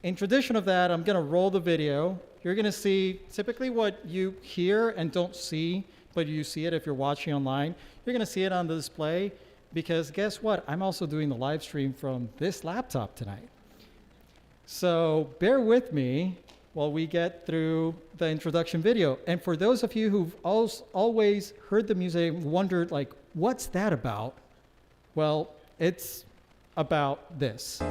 in tradition of that, I'm going to roll the video. You're going to see typically what you hear and don't see, but you see it if you're watching online. You're going to see it on the display because guess what? I'm also doing the live stream from this laptop tonight. So bear with me while we get through the introduction video. And for those of you who've always heard the music and wondered, like, what's that about? Well, it's about this.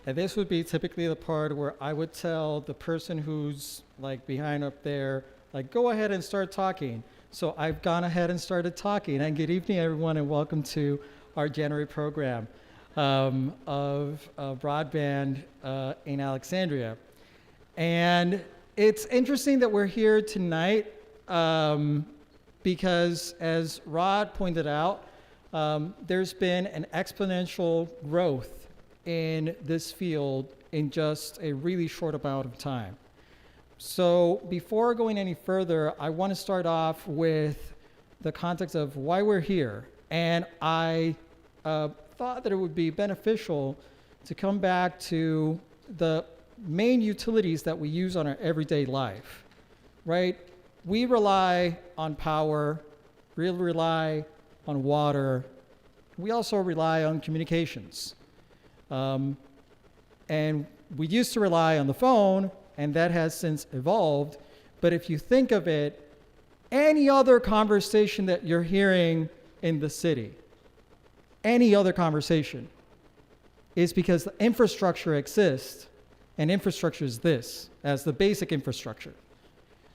And this would be typically the part where I would tell the person who's like behind up there, like, go ahead and start talking. So I've gone ahead and started talking. And good evening, everyone, and welcome to our January program of Broadband in Alexandria. And it's interesting that we're here tonight because, as Rod pointed out, there's been an exponential growth in this field in just a really short amount of time. So before going any further, I want to start off with the context of why we're here. And I thought that it would be beneficial to come back to the main utilities that we use on our everyday life, right? We rely on power, we rely on water, we also rely on communications. And we used to rely on the phone, and that has since evolved. But if you think of it, any other conversation that you're hearing in the city, any other conversation, is because the infrastructure exists, and infrastructure is this, as the basic infrastructure.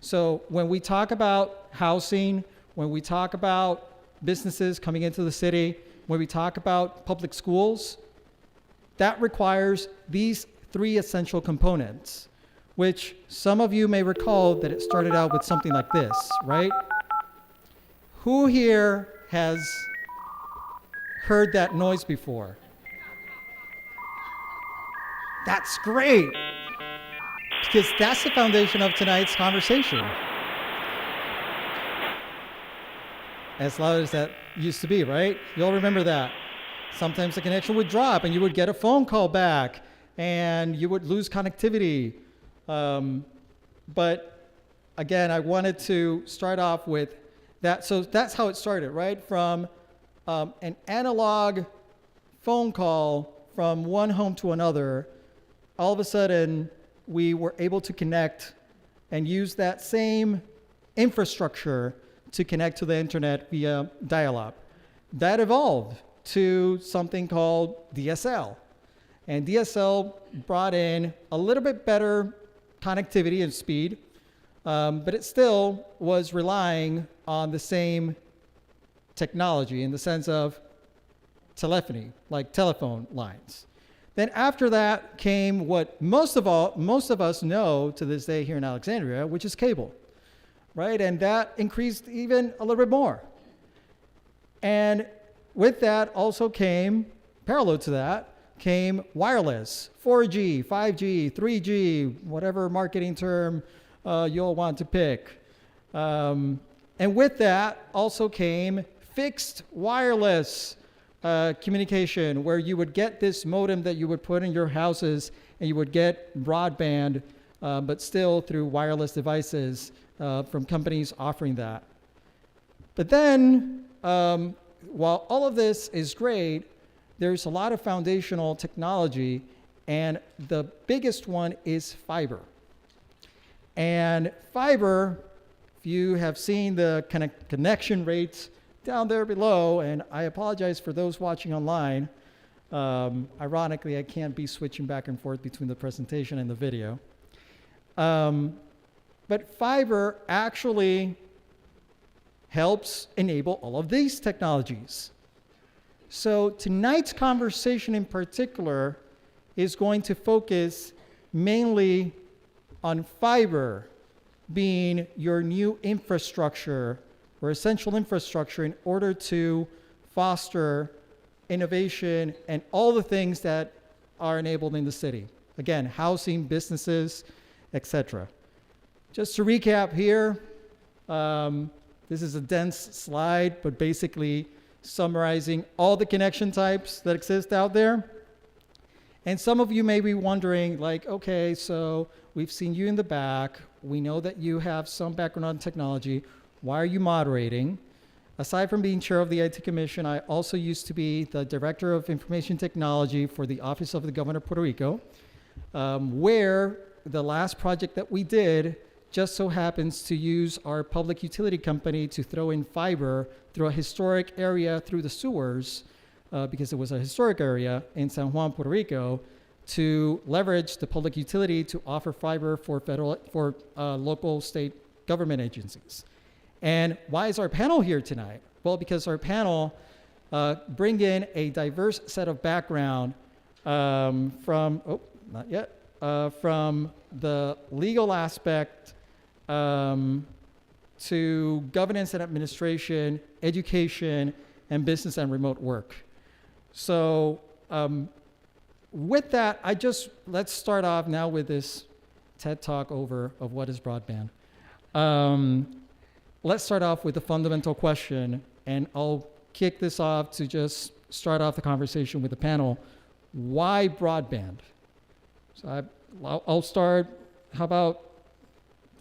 So when we talk about housing, when we talk about businesses coming into the city, when we talk about public schools, that requires these three essential components, which some of you may recall that it started out with something like this, right? Who here has heard that noise before? That's great, because that's the foundation of tonight's conversation. As loud as that used to be, right? You all remember that. Sometimes the connection would drop and you would get a phone call back and you would lose connectivity. But again, I wanted to start off with that. So that's how it started, right? From an analog phone call from one home to another, all of a sudden we were able to connect and use that same infrastructure to connect to the internet via dial-up. That evolved to something called DSL. And DSL brought in a little bit better connectivity and speed, but it still was relying on the same technology in the sense of telephony, like telephone lines. Then after that came what most of us know to this day here in Alexandria, which is cable, right? And that increased even a little bit more. And with that also came, parallel to that, came wireless, 4G, 5G, 3G, whatever marketing term you'll want to pick. And with that also came fixed wireless communication, where you would get this modem that you would put in your houses and you would get broadband, but still through wireless devices from companies offering that. But then, while all of this is great, there's a lot of foundational technology, and the biggest one is fiber. And fiber, if you have seen the connection rates down there below, and I apologize for those watching online. Ironically, I can't be switching back and forth between the presentation and the video. But fiber actually helps enable all of these technologies. So tonight's conversation in particular is going to focus mainly on fiber being your new infrastructure or essential infrastructure in order to foster innovation and all the things that are enabled in the city. Again, housing, businesses, etc. Just to recap here, this is a dense slide, but basically summarizing all the connection types that exist out there. And some of you may be wondering, like, okay, so we've seen you in the back. We know that you have some background on technology. Why are you moderating? Aside from being chair of the IT Commission, I also used to be the Director of Information Technology for the Office of the Governor of Puerto Rico, where the last project that we did just so happens to use our public utility company to throw in fiber through a historic area through the sewers, because it was a historic area in San Juan, Puerto Rico, to leverage the public utility to offer fiber for local state government agencies. And why is our panel here tonight? Well, because our panel bring in a diverse set of background from the legal aspect to governance and administration, education, and business and remote work. So with that, let's start off now with this TED Talk over of what is broadband. Let's start off with the fundamental question, and I'll kick this off to just start off the conversation with the panel. Why broadband? So I'll start, how about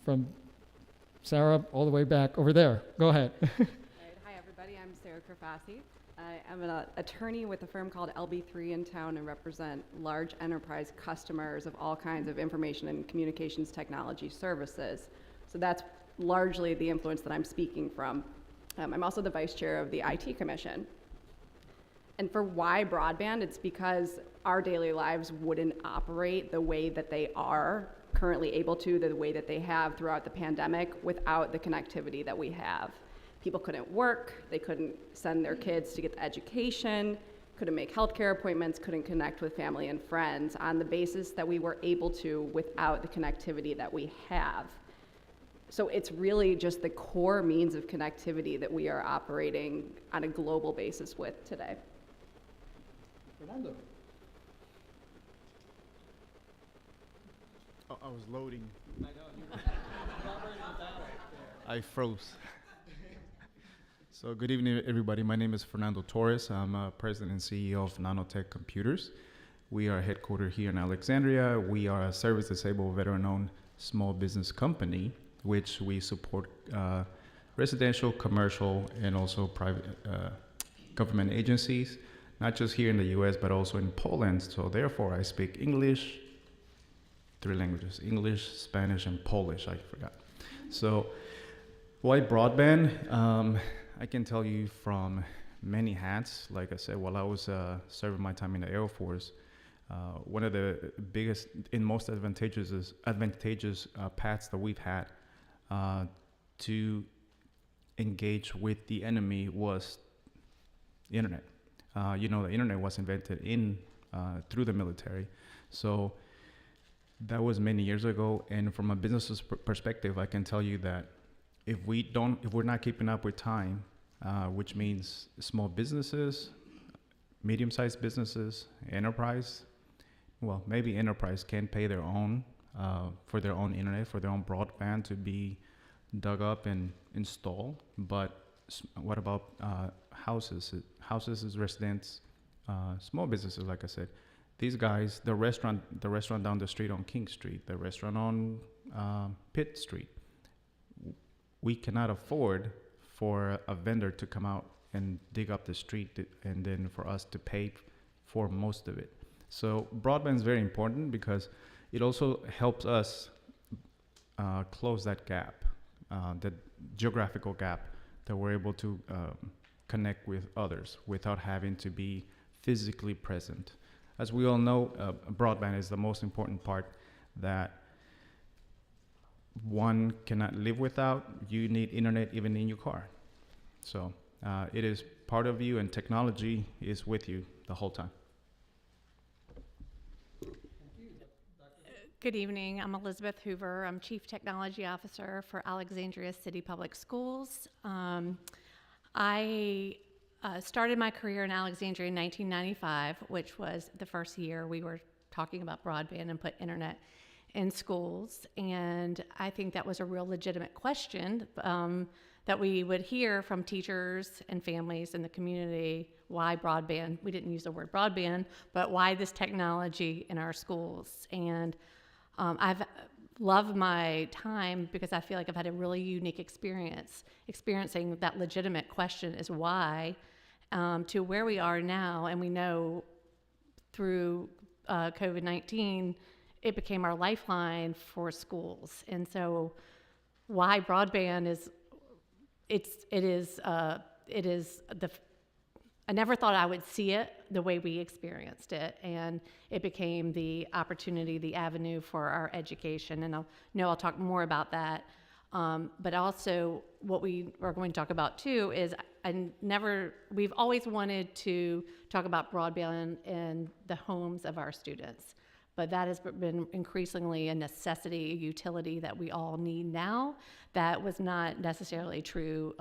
from Sarah all the way back over there? Go ahead. Hi, everybody. I'm Sarah Kerfassi. I'm an attorney with a firm called LB3 in town and represent large enterprise customers of all kinds of information and communications technology services. So that's largely the influence that I'm speaking from. I'm also the vice chair of the IT Commission. And for why broadband, it's because our daily lives wouldn't operate the way that they are currently able to, the way that they have throughout the pandemic, without the connectivity that we have. People couldn't work, they couldn't send their kids to get the education, couldn't make healthcare appointments, couldn't connect with family and friends on the basis that we were able to without the connectivity that we have. So it's really just the core means of connectivity that we are operating on a global basis with today. Fernando. Oh, I was loading. I froze. So good evening, everybody. My name is Fernando Torres. I'm president and CEO of Nanotech Computers. We are headquartered here in Alexandria. We are a service-disabled, veteran-owned small business company, which we support residential, commercial, and also private government agencies, not just here in the US, but also in Poland. So therefore, I speak English, 3 languages, English, Spanish, and Polish, I forgot. So why broadband? I can tell you from many hats. Like I said, while I was serving my time in the Air Force, one of the biggest and most advantageous paths that we've had to engage with the enemy was the internet. The internet was invented through the military. So that was many years ago. And from a business perspective, I can tell you that if we're not keeping up with time, which means small businesses, medium-sized businesses, enterprise, well, maybe enterprise can pay their own for their own internet, for their own broadband to be dug up and installed. But what about houses? Houses is residents, small businesses, like I said. These guys, the restaurant down the street on King Street, the restaurant on Pitt Street, we cannot afford for a vendor to come out and dig up the street and then for us to pay for most of it. So broadband is very important because it also helps us close that gap, the geographical gap, that we're able to connect with others without having to be physically present. As we all know, broadband is the most important part that one cannot live without. You need internet even in your car. So it is part of you, and technology is with you the whole time. Good evening. I'm Elizabeth Hoover. I'm Chief Technology Officer for Alexandria City Public Schools. I started my career in Alexandria in 1995, which was the first year we were talking about broadband and put internet in schools. And I think that was a real legitimate question that we would hear from teachers and families in the community. Why broadband? We didn't use the word broadband, but why this technology in our schools? And I've loved my time because I feel like I've had a really unique experience experiencing that legitimate question is why to where we are now. And we know through COVID-19, it became our lifeline for schools. And so why broadband is, I never thought I would see it the way we experienced it, and it became the opportunity, the avenue for our education, and I'll talk more about that. But also what we are going to talk about too is we've always wanted to talk about broadband in the homes of our students, but that has been increasingly a necessity, a utility that we all need now. That was not necessarily true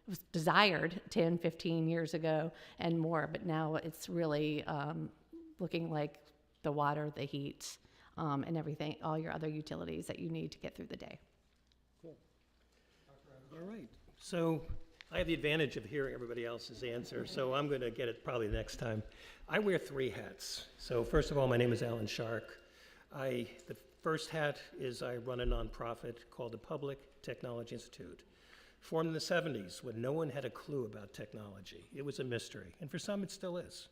was desired 10, 15 years ago and more, but now it's really looking like the water, the heat, and everything, all your other utilities that you need to get through the day. Cool. All right. So I have the advantage of hearing everybody else's answer, so I'm going to get it probably next time. I wear 3 hats. So first of all, my name is Alan Shark. The first hat is I run a nonprofit called the Public Technology Institute. Formed in the 70s when no one had a clue about technology. It was a mystery, and for some it still is.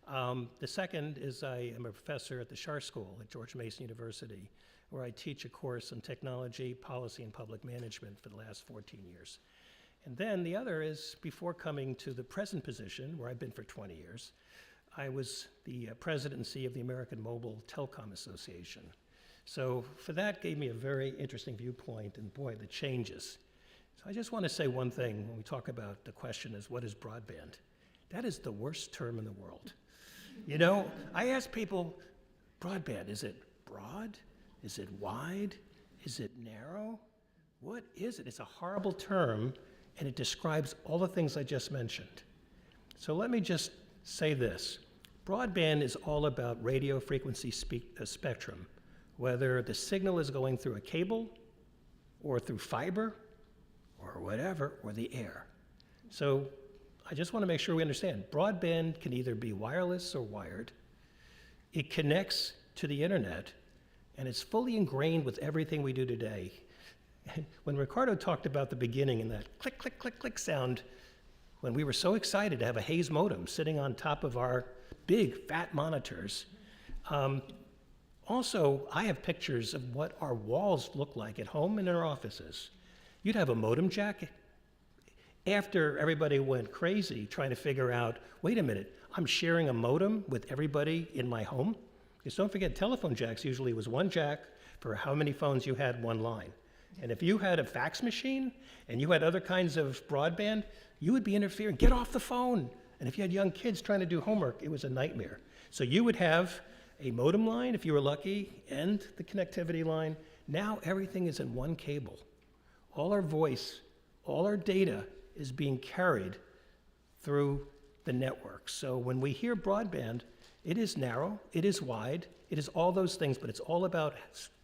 The second is I am a professor at the Schar School at George Mason University, where I teach a course on technology, policy, and public management for the last 14 years. And then the other is, before coming to the present position, where I've been for 20 years, I was the president and CEO of the American Mobile Telecom Association. So for that gave me a very interesting viewpoint, and boy, the changes. So I just want to say one thing when we talk about the question is, what is broadband? That is the worst term in the world. You know, I ask people, broadband, is it broad? Is it wide? Is it narrow? What is it? It's a horrible term, and it describes all the things I just mentioned. So let me just say this. Broadband is all about radio frequency spectrum, whether the signal is going through a cable or through fiber, or whatever, or the air. So I just want to make sure we understand. Broadband can either be wireless or wired. It connects to the internet, and it's fully ingrained with everything we do today. When Ricardo talked about the beginning and that click, click, click, click sound, when we were so excited to have a Hayes modem sitting on top of our big, fat monitors. Also, I have pictures of what our walls look like at home and in our offices. You'd have a modem jack. After everybody went crazy trying to figure out, wait a minute, I'm sharing a modem with everybody in my home? Because don't forget, telephone jacks usually was one jack for how many phones you had, one line. And if you had a fax machine and you had other kinds of broadband, you would be interfering. Get off the phone. And if you had young kids trying to do homework, it was a nightmare. So you would have a modem line, if you were lucky, and the connectivity line. Now everything is in one cable. All our voice, all our data is being carried through the network. So when we hear broadband, it is narrow, it is wide, it is all those things, but it's all about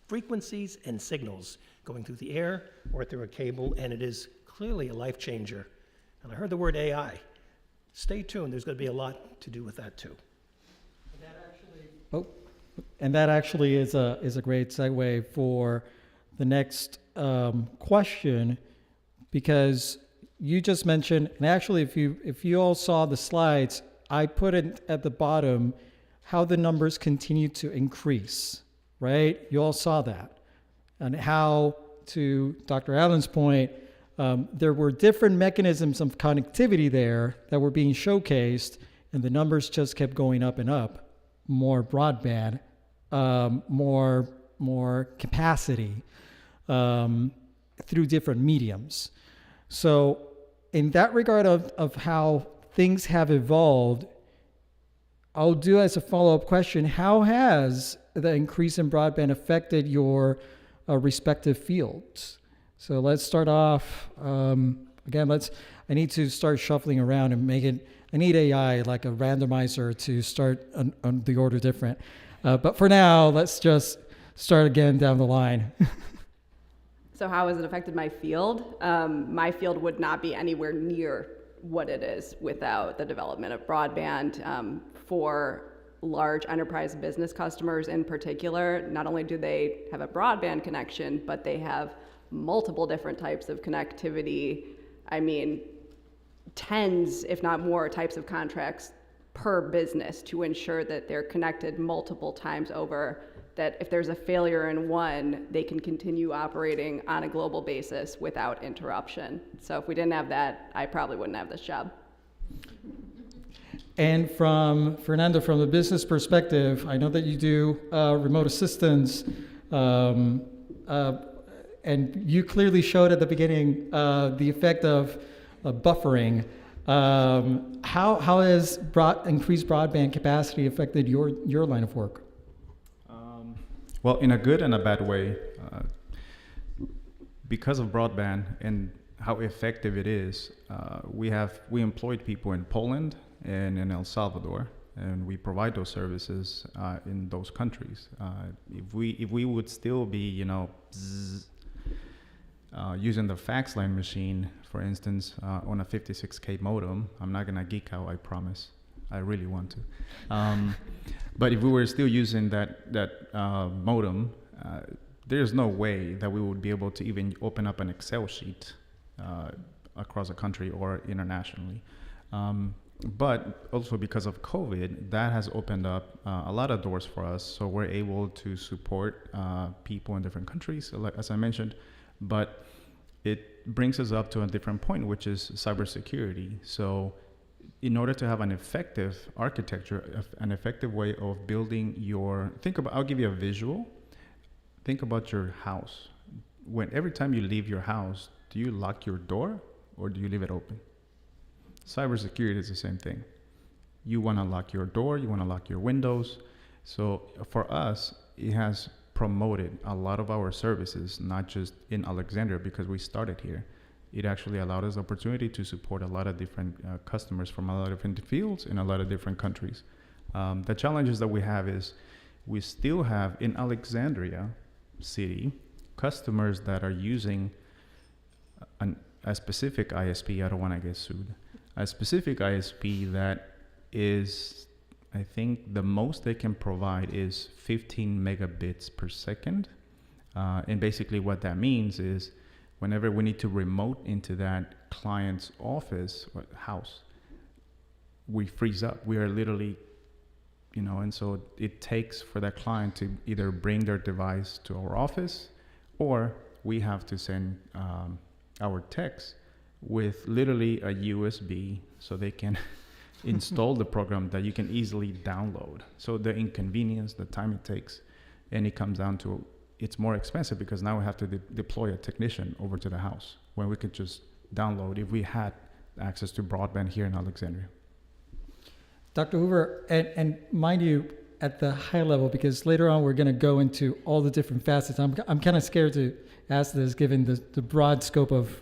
frequencies and signals going through the air or through a cable, and it is clearly a life changer. And I heard the word AI. Stay tuned, there's going to be a lot to do with that too. And that actually is a great segue for the next question, because you just mentioned, and actually if you all saw the slides, I put it at the bottom how the numbers continue to increase, right? You all saw that. And how, to Dr. Allen's point, there were different mechanisms of connectivity there that were being showcased, and the numbers just kept going up and up. More broadband, more capacity through different mediums. So in that regard of how things have evolved, I'll do as a follow-up question, how has the increase in broadband affected your respective fields. So let's start off, again, I need to start shuffling around and I need AI, like a randomizer, to start on the order different. But for now, let's just start again down the line. So how has it affected my field? My field would not be anywhere near what it is without the development of broadband. For large enterprise business customers in particular, not only do they have a broadband connection, but they have multiple different types of connectivity. I mean, tens, if not more, types of contracts per business to ensure that they're connected multiple times over, that if there's a failure in one, they can continue operating on a global basis without interruption. So if we didn't have that, I probably wouldn't have this job. And from Fernando, from the business perspective, I know that you do remote assistance, and you clearly showed at the beginning the effect of buffering. How has increased broadband capacity affected your line of work? Well, in a good and a bad way. Because of broadband and how effective it is, we employed people in Poland and in El Salvador, and we provide those services in those countries. If we would still be, using the fax line machine, for instance, on a 56K modem, I'm not gonna geek out, I promise. I really want to. But if we were still using that modem, there's no way that we would be able to even open up an Excel sheet across a country or internationally. But also because of COVID, that has opened up a lot of doors for us. So we're able to support people in different countries, as I mentioned, but it brings us up to a different point, which is cybersecurity. So in order to have an effective architecture, an effective way of building I'll give you a visual. Think about your house. Every time you leave your house, do you lock your door or do you leave it open? Cybersecurity is the same thing. You want to lock your door, you want to lock your windows. So for us, it has promoted a lot of our services, not just in Alexandria because we started here. It actually allowed us the opportunity to support a lot of different customers from a lot of different fields in a lot of different countries. The challenges that we have is we still have in Alexandria City customers that are using a specific ISP. I don't want to get sued. A specific ISP that is, I think the most they can provide is 15 megabits per second. And basically what that means is whenever we need to remote into that client's office or house, we freeze up. We are literally, and so it takes for that client to either bring their device to our office or we have to send our techs with literally a USB so they can install the program that you can easily download. So the inconvenience, the time it takes, and it comes down to it's more expensive because now we have to deploy a technician over to the house when we could just download if we had access to broadband here in Alexandria. Dr. Hoover, and mind you, at the high level, because later on we're going to go into all the different facets. I'm kind of scared to ask this given the broad scope of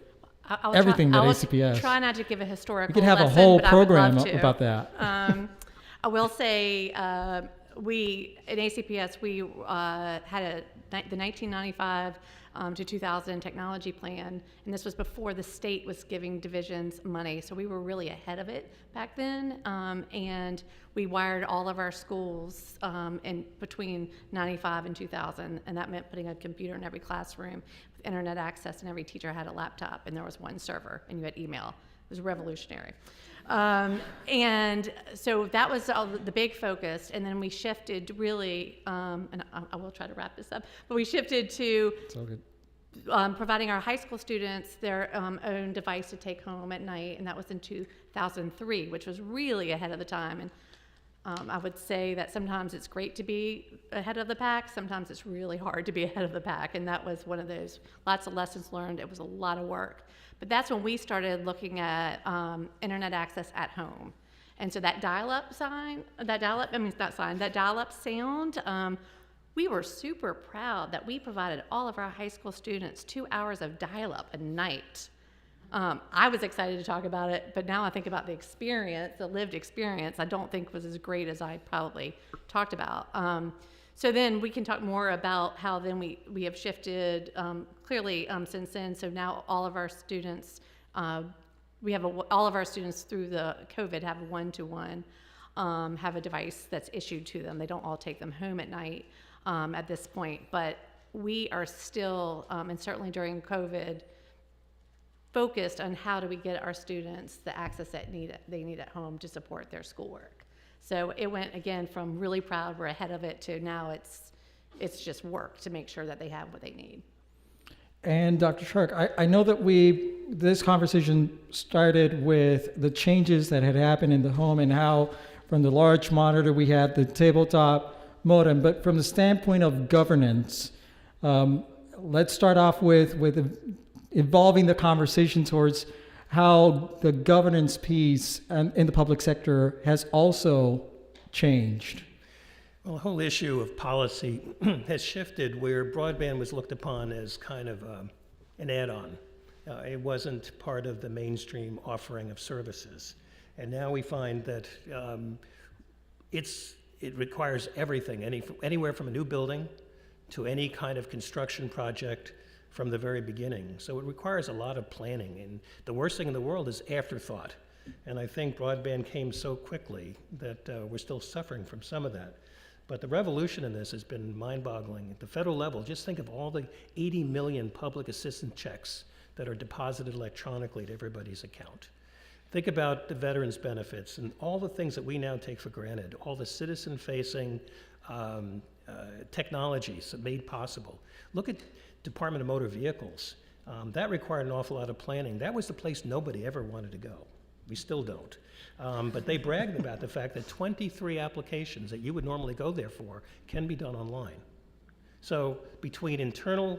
everything that ACPS. I will try not to give a historical We could have lesson, a whole but I would program love to. about that. I will say we, in ACPS, we had the 1995 to 2000 technology plan, and this was before the state was giving divisions money, so we were really ahead of it back then, and we wired all of our schools in between 95 and 2000, and that meant putting a computer in every classroom with internet access, and every teacher had a laptop, and there was one server, and you had email. It was revolutionary. And so that was the big focus, and then we shifted really, and I will try to wrap this up, but we shifted to It's all good. providing our high school students their own device to take home at night, and that was in 2003, which was really ahead of the time. And I would say that sometimes it's great to be ahead of the pack, sometimes it's really hard to be ahead of the pack, and that was one of those, lots of lessons learned. It was a lot of work. But that's when we started looking at internet access at home. And so that dial-up sound, We were super proud that we provided all of our high school students 2 hours of dial-up a night. I was excited to talk about it, but now I think about the experience, the lived experience, I don't think was as great as I probably talked about. So then we can talk more about how then we have shifted clearly since then. So now all of our students, all of our students through the COVID have one-to-one, have a device that's issued to them. They don't all take them home at night at this point, but we are still, and certainly during COVID, focused on how do we get our students the access that they need at home to support their schoolwork. So it went, again, from really proud, we're ahead of it, to now it's just work to make sure that they have what they need. And Dr. Shark, I know that this conversation started with the changes that had happened in the home and how from the large monitor we had the tabletop modem, but from the standpoint of governance, let's start off with evolving the conversation towards how the governance piece in the public sector has also changed. Well, the whole issue of policy has shifted where broadband was looked upon as kind of an add-on. It wasn't part of the mainstream offering of services. And now we find that it requires everything, anywhere from a new building to any kind of construction project from the very beginning. So it requires a lot of planning, and the worst thing in the world is afterthought. And I think broadband came so quickly that we're still suffering from some of that. But the revolution in this has been mind-boggling. At the federal level, just think of all the 80 million public assistance checks that are deposited electronically to everybody's account. Think about the veterans benefits and all the things that we now take for granted, all the citizen-facing technologies made possible. Look at Department of Motor Vehicles. That required an awful lot of planning. That was the place nobody ever wanted to go. We still don't. But they bragged about the fact that 23 applications that you would normally go there for can be done online. So between internal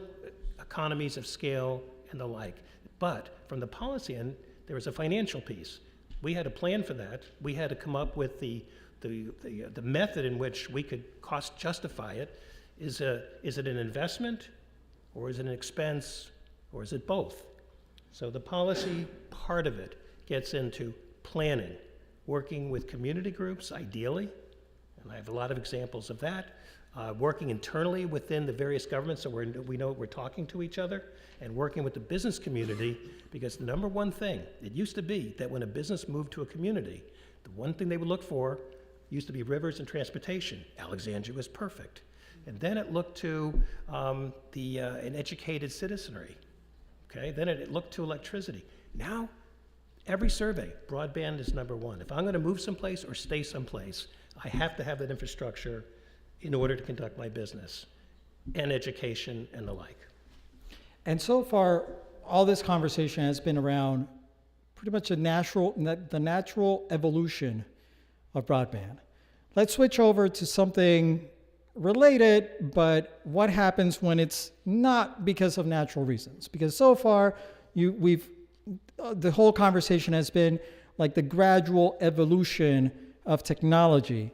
economies of scale and the like, but from the policy end, there was a financial piece. We had a plan for that. We had to come up with the method in which we could cost justify it. Is it an investment, or is it an expense, or is it both? So the policy part of it gets into planning, working with community groups, ideally, and I have a lot of examples of that, working internally within the various governments so we know we're talking to each other, and working with the business community, because the number one thing, it used to be that when a business moved to a community, the one thing they would look for used to be rivers and transportation. Alexandria was perfect. And then it looked to an educated citizenry. Okay, then it looked to electricity. Now, every survey, broadband is number one. If I'm going to move someplace or stay someplace, I have to have that infrastructure in order to conduct my business, and education and the like. And so far, all this conversation has been around pretty much the natural evolution of broadband. Let's switch over to something related, but what happens when it's not because of natural reasons? Because so far, the whole conversation has been like the gradual evolution of technology.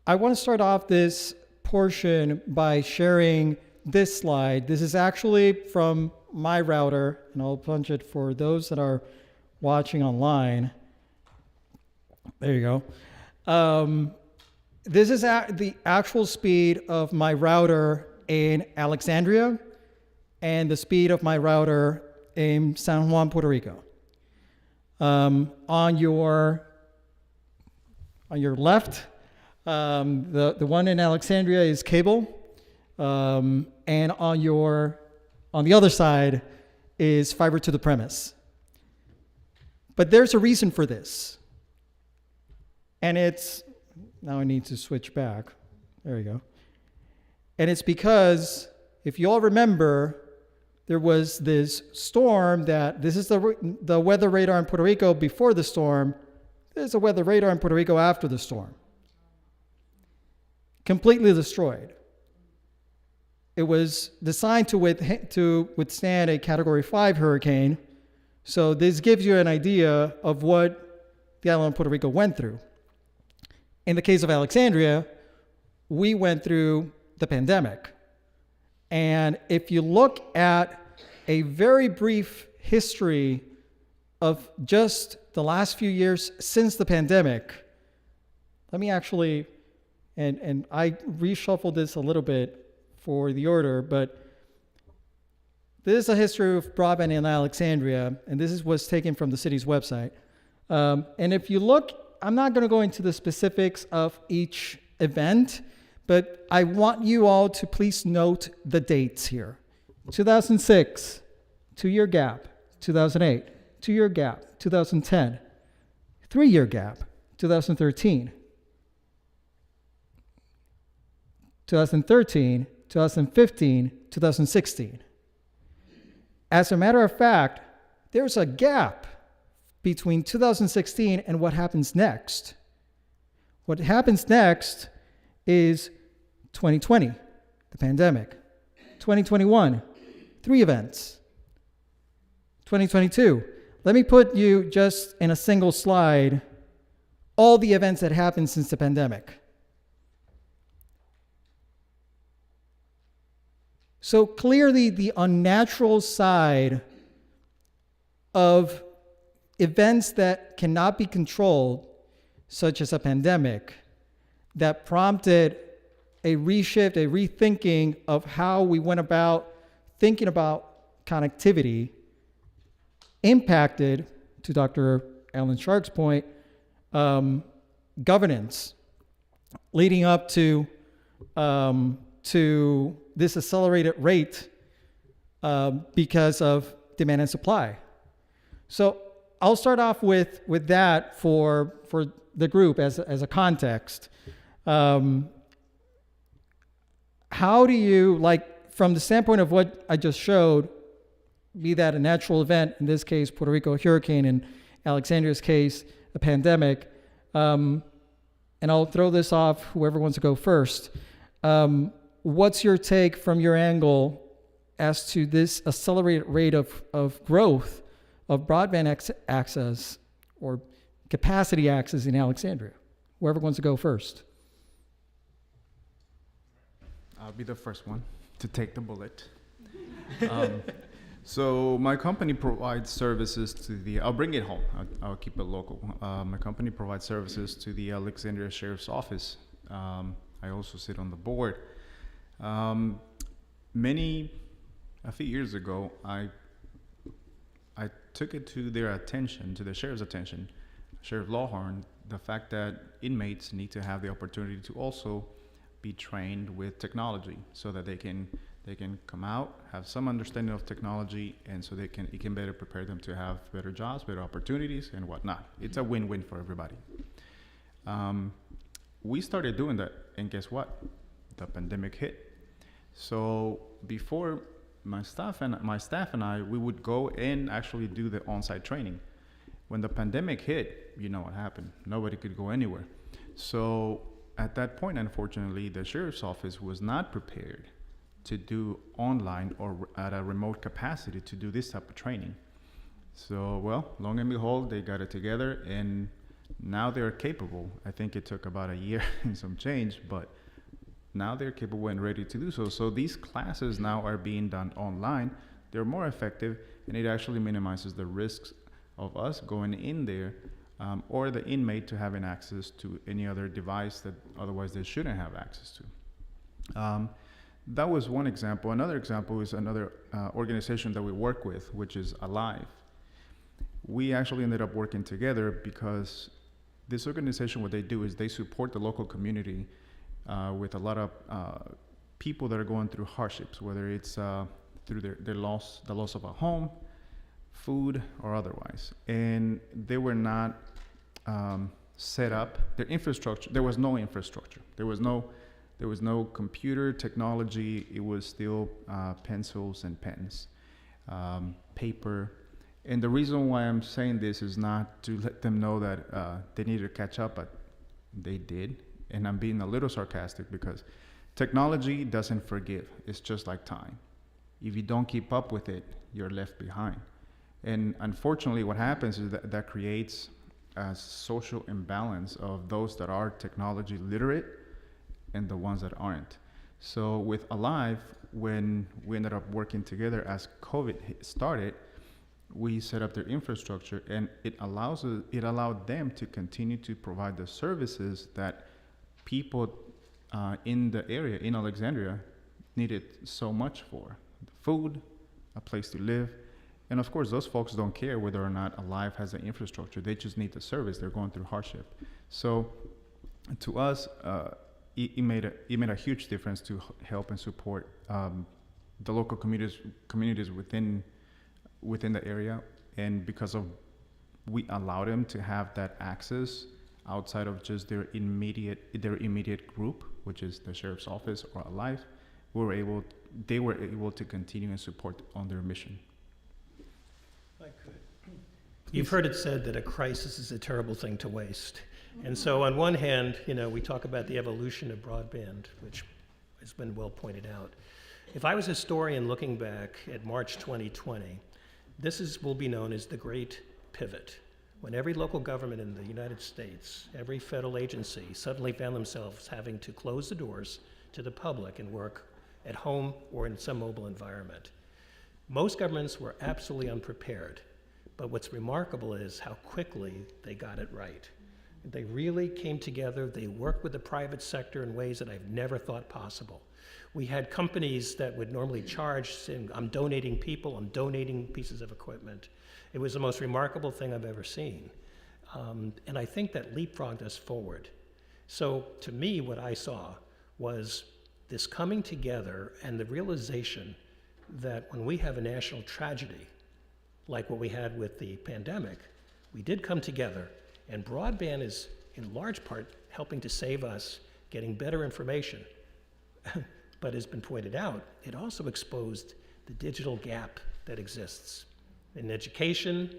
I want to start off this portion by sharing this slide. This is actually from my router, and I'll punch it for those that are watching online. There you go. This is the actual speed of my router in Alexandria and the speed of my router in San Juan, Puerto Rico. On your left, the one in Alexandria is cable, and on the other side is fiber to the premise. But there's a reason for this, and now I need to switch back. There we go. And it's because, if you all remember, there was this storm this is the weather radar in Puerto Rico before the storm. There's a weather radar in Puerto Rico after the storm. Completely destroyed. It was designed to withstand a Category 5 hurricane. So this gives you an idea of what the island of Puerto Rico went through. In the case of Alexandria, we went through the pandemic. And if you look at a very brief history of just the last few years since the pandemic, let me actually, and I reshuffled this a little bit for the order, but this is a history of broadband in Alexandria, and this was taken from the city's website. And if you look, I'm not going to go into the specifics of each event, but I want you all to please note the dates here. 2006, 2-year gap. 2008, 2-year gap. 2010, 3-year gap. 2013, 2013, 2015, 2016. As a matter of fact, there's a gap between 2016 and what happens next. What happens next is 2020, the pandemic. 2021, 3 events. 2022, let me put you just in a single slide all the events that happened since the pandemic. So clearly the unnatural side of events that cannot be controlled, such as a pandemic, that prompted a reshift, a rethinking of how we went about thinking about connectivity, impacted, to Dr. Alan Shark's point, governance, leading up to this accelerated rate because of demand and supply. So I'll start off with that for the group as a context. How do you, like, from the standpoint of what I just showed, be that a natural event, in this case, Puerto Rico hurricane, in Alexandria's case, a pandemic, and I'll throw this off, whoever wants to go first. What's your take from your angle as to this accelerated rate of growth of broadband access or capacity access in Alexandria? Whoever wants to go first. I'll be the first one to take the bullet. So my company provides services to the, I'll bring it home, I'll keep it local. My company provides services to the Alexandria Sheriff's Office. I also sit on the board. A few years ago, I took it to their attention, to the sheriff's attention, Sheriff Lawhorn, the fact that inmates need to have the opportunity to also be trained with technology so that they can come out, have some understanding of technology, and so it can better prepare them to have better jobs, better opportunities, and whatnot. It's a win-win for everybody. We started doing that, and guess what? The pandemic hit. So before my staff and I, we would go and actually do the on-site training. When the pandemic hit, you know what happened. Nobody could go anywhere. So at that point, unfortunately, the sheriff's office was not prepared to do online or at a remote capacity to do this type of training. So, well, long and behold, they got it together, and now they're capable. I think it took about a year and some change, but now they're capable and ready to do so. So these classes now are being done online. They're more effective, and it actually minimizes the risks of us going in there or the inmate to having access to any other device that otherwise they shouldn't have access to. That was one example. Another example is another organization that we work with, which is Alive. We actually ended up working together because this organization, what they do is they support the local community with a lot of people that are going through hardships, whether it's through the loss of a home, food, or otherwise. And they were not set up. Their infrastructure, there was no infrastructure. There was no computer technology. It was still pencils and pens, paper. And the reason why I'm saying this is not to let them know that they need to catch up, but they did. And I'm being a little sarcastic because technology doesn't forgive. It's just like time. If you don't keep up with it, you're left behind. And unfortunately, what happens is that creates a social imbalance of those that are technology literate and the ones that aren't. So with Alive, when we ended up working together as COVID started, we set up their infrastructure, and it allowed them to continue to provide the services that people in the area in Alexandria needed so much for: food, a place to live, and of course those folks don't care whether or not Alive has the infrastructure. They just need the service. They're going through hardship. So to us, it made a huge difference to help and support the local communities within the area, and because of we allow them to have that access outside of just their immediate group, which is the sheriff's office or Alive, they were able to continue and support on their mission. If I could. You've heard it said that a crisis is a terrible thing to waste. And so on one hand, we talk about the evolution of broadband, which has been well pointed out. If I was a historian looking back at March 2020, will be known as the Great Pivot, when every local government in the United States, every federal agency suddenly found themselves having to close the doors to the public and work at home or in some mobile environment. Most governments were absolutely unprepared, but what's remarkable is how quickly they got it right. They really came together. They worked with the private sector in ways that I've never thought possible. We had companies that would normally charge, saying, I'm donating people, I'm donating pieces of equipment. It was the most remarkable thing I've ever seen. And I think that leapfrogged us forward. So to me, what I saw was this coming together and the realization that when we have a national tragedy, like what we had with the pandemic, we did come together, and broadband is in large part helping to save us getting better information. But as been pointed out, it also exposed the digital gap that exists in education,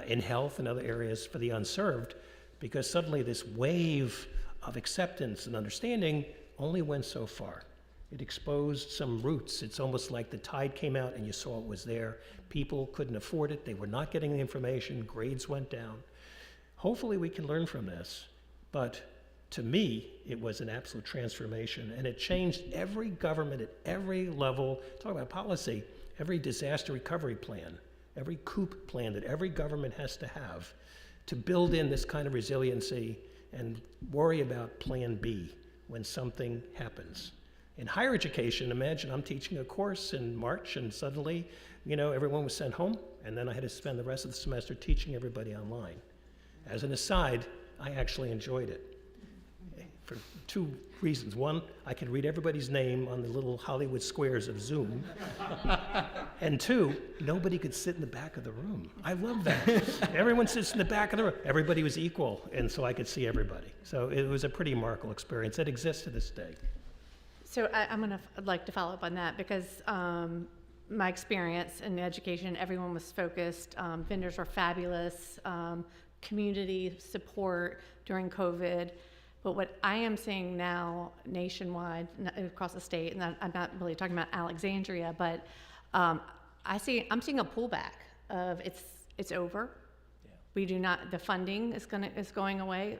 in health, and other areas for the unserved, because suddenly this wave of acceptance and understanding only went so far. It exposed some roots. It's almost like the tide came out and you saw it was there. People couldn't afford it. They were not getting the information. Grades went down. Hopefully we can learn from this, but to me, it was an absolute transformation, and it changed every government at every level. Talk about policy, every disaster recovery plan, every COOP plan that every government has to have to build in this kind of resiliency and worry about plan B when something happens. In higher education, imagine I'm teaching a course in March, and suddenly, everyone was sent home, and then I had to spend the rest of the semester teaching everybody online. As an aside, I actually enjoyed it for two reasons. One, I could read everybody's name on the little Hollywood squares of Zoom. And two, nobody could sit in the back of the room. I love that. Everyone sits in the back of the room. Everybody was equal, and so I could see everybody. So it was a pretty remarkable experience that exists to this day. So I'd like to follow up on that, because my experience in education, everyone was focused. Vendors were fabulous. Community support during COVID. But what I am seeing now nationwide, across the state, and I'm not really talking about Alexandria, but I'm seeing a pullback of it's over. Yeah. We do not, the funding is going away.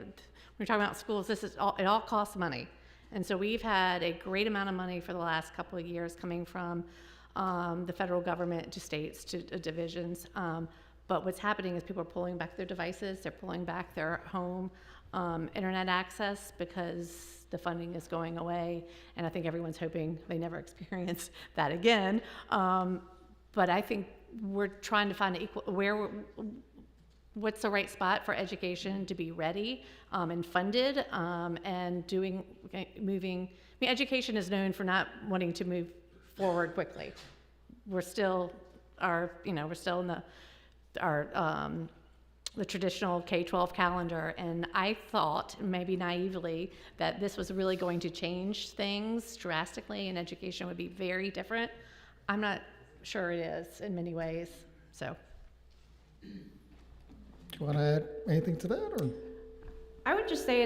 We're talking about schools. It all costs money. And so we've had a great amount of money for the last couple of years coming from the federal government to states, to divisions. But what's happening is people are pulling back their devices. They're pulling back their home internet access because the funding is going away. And I think everyone's hoping they never experience that again. But I think we're trying to find what's the right spot for education to be ready and funded and moving. Education is known for not wanting to move forward quickly. We're still we're still in the traditional K-12 calendar, and I thought, maybe naively, that this was really going to change things drastically and education would be very different. I'm not sure it is in many ways, so. Do you want to add anything to that? Or? I would just say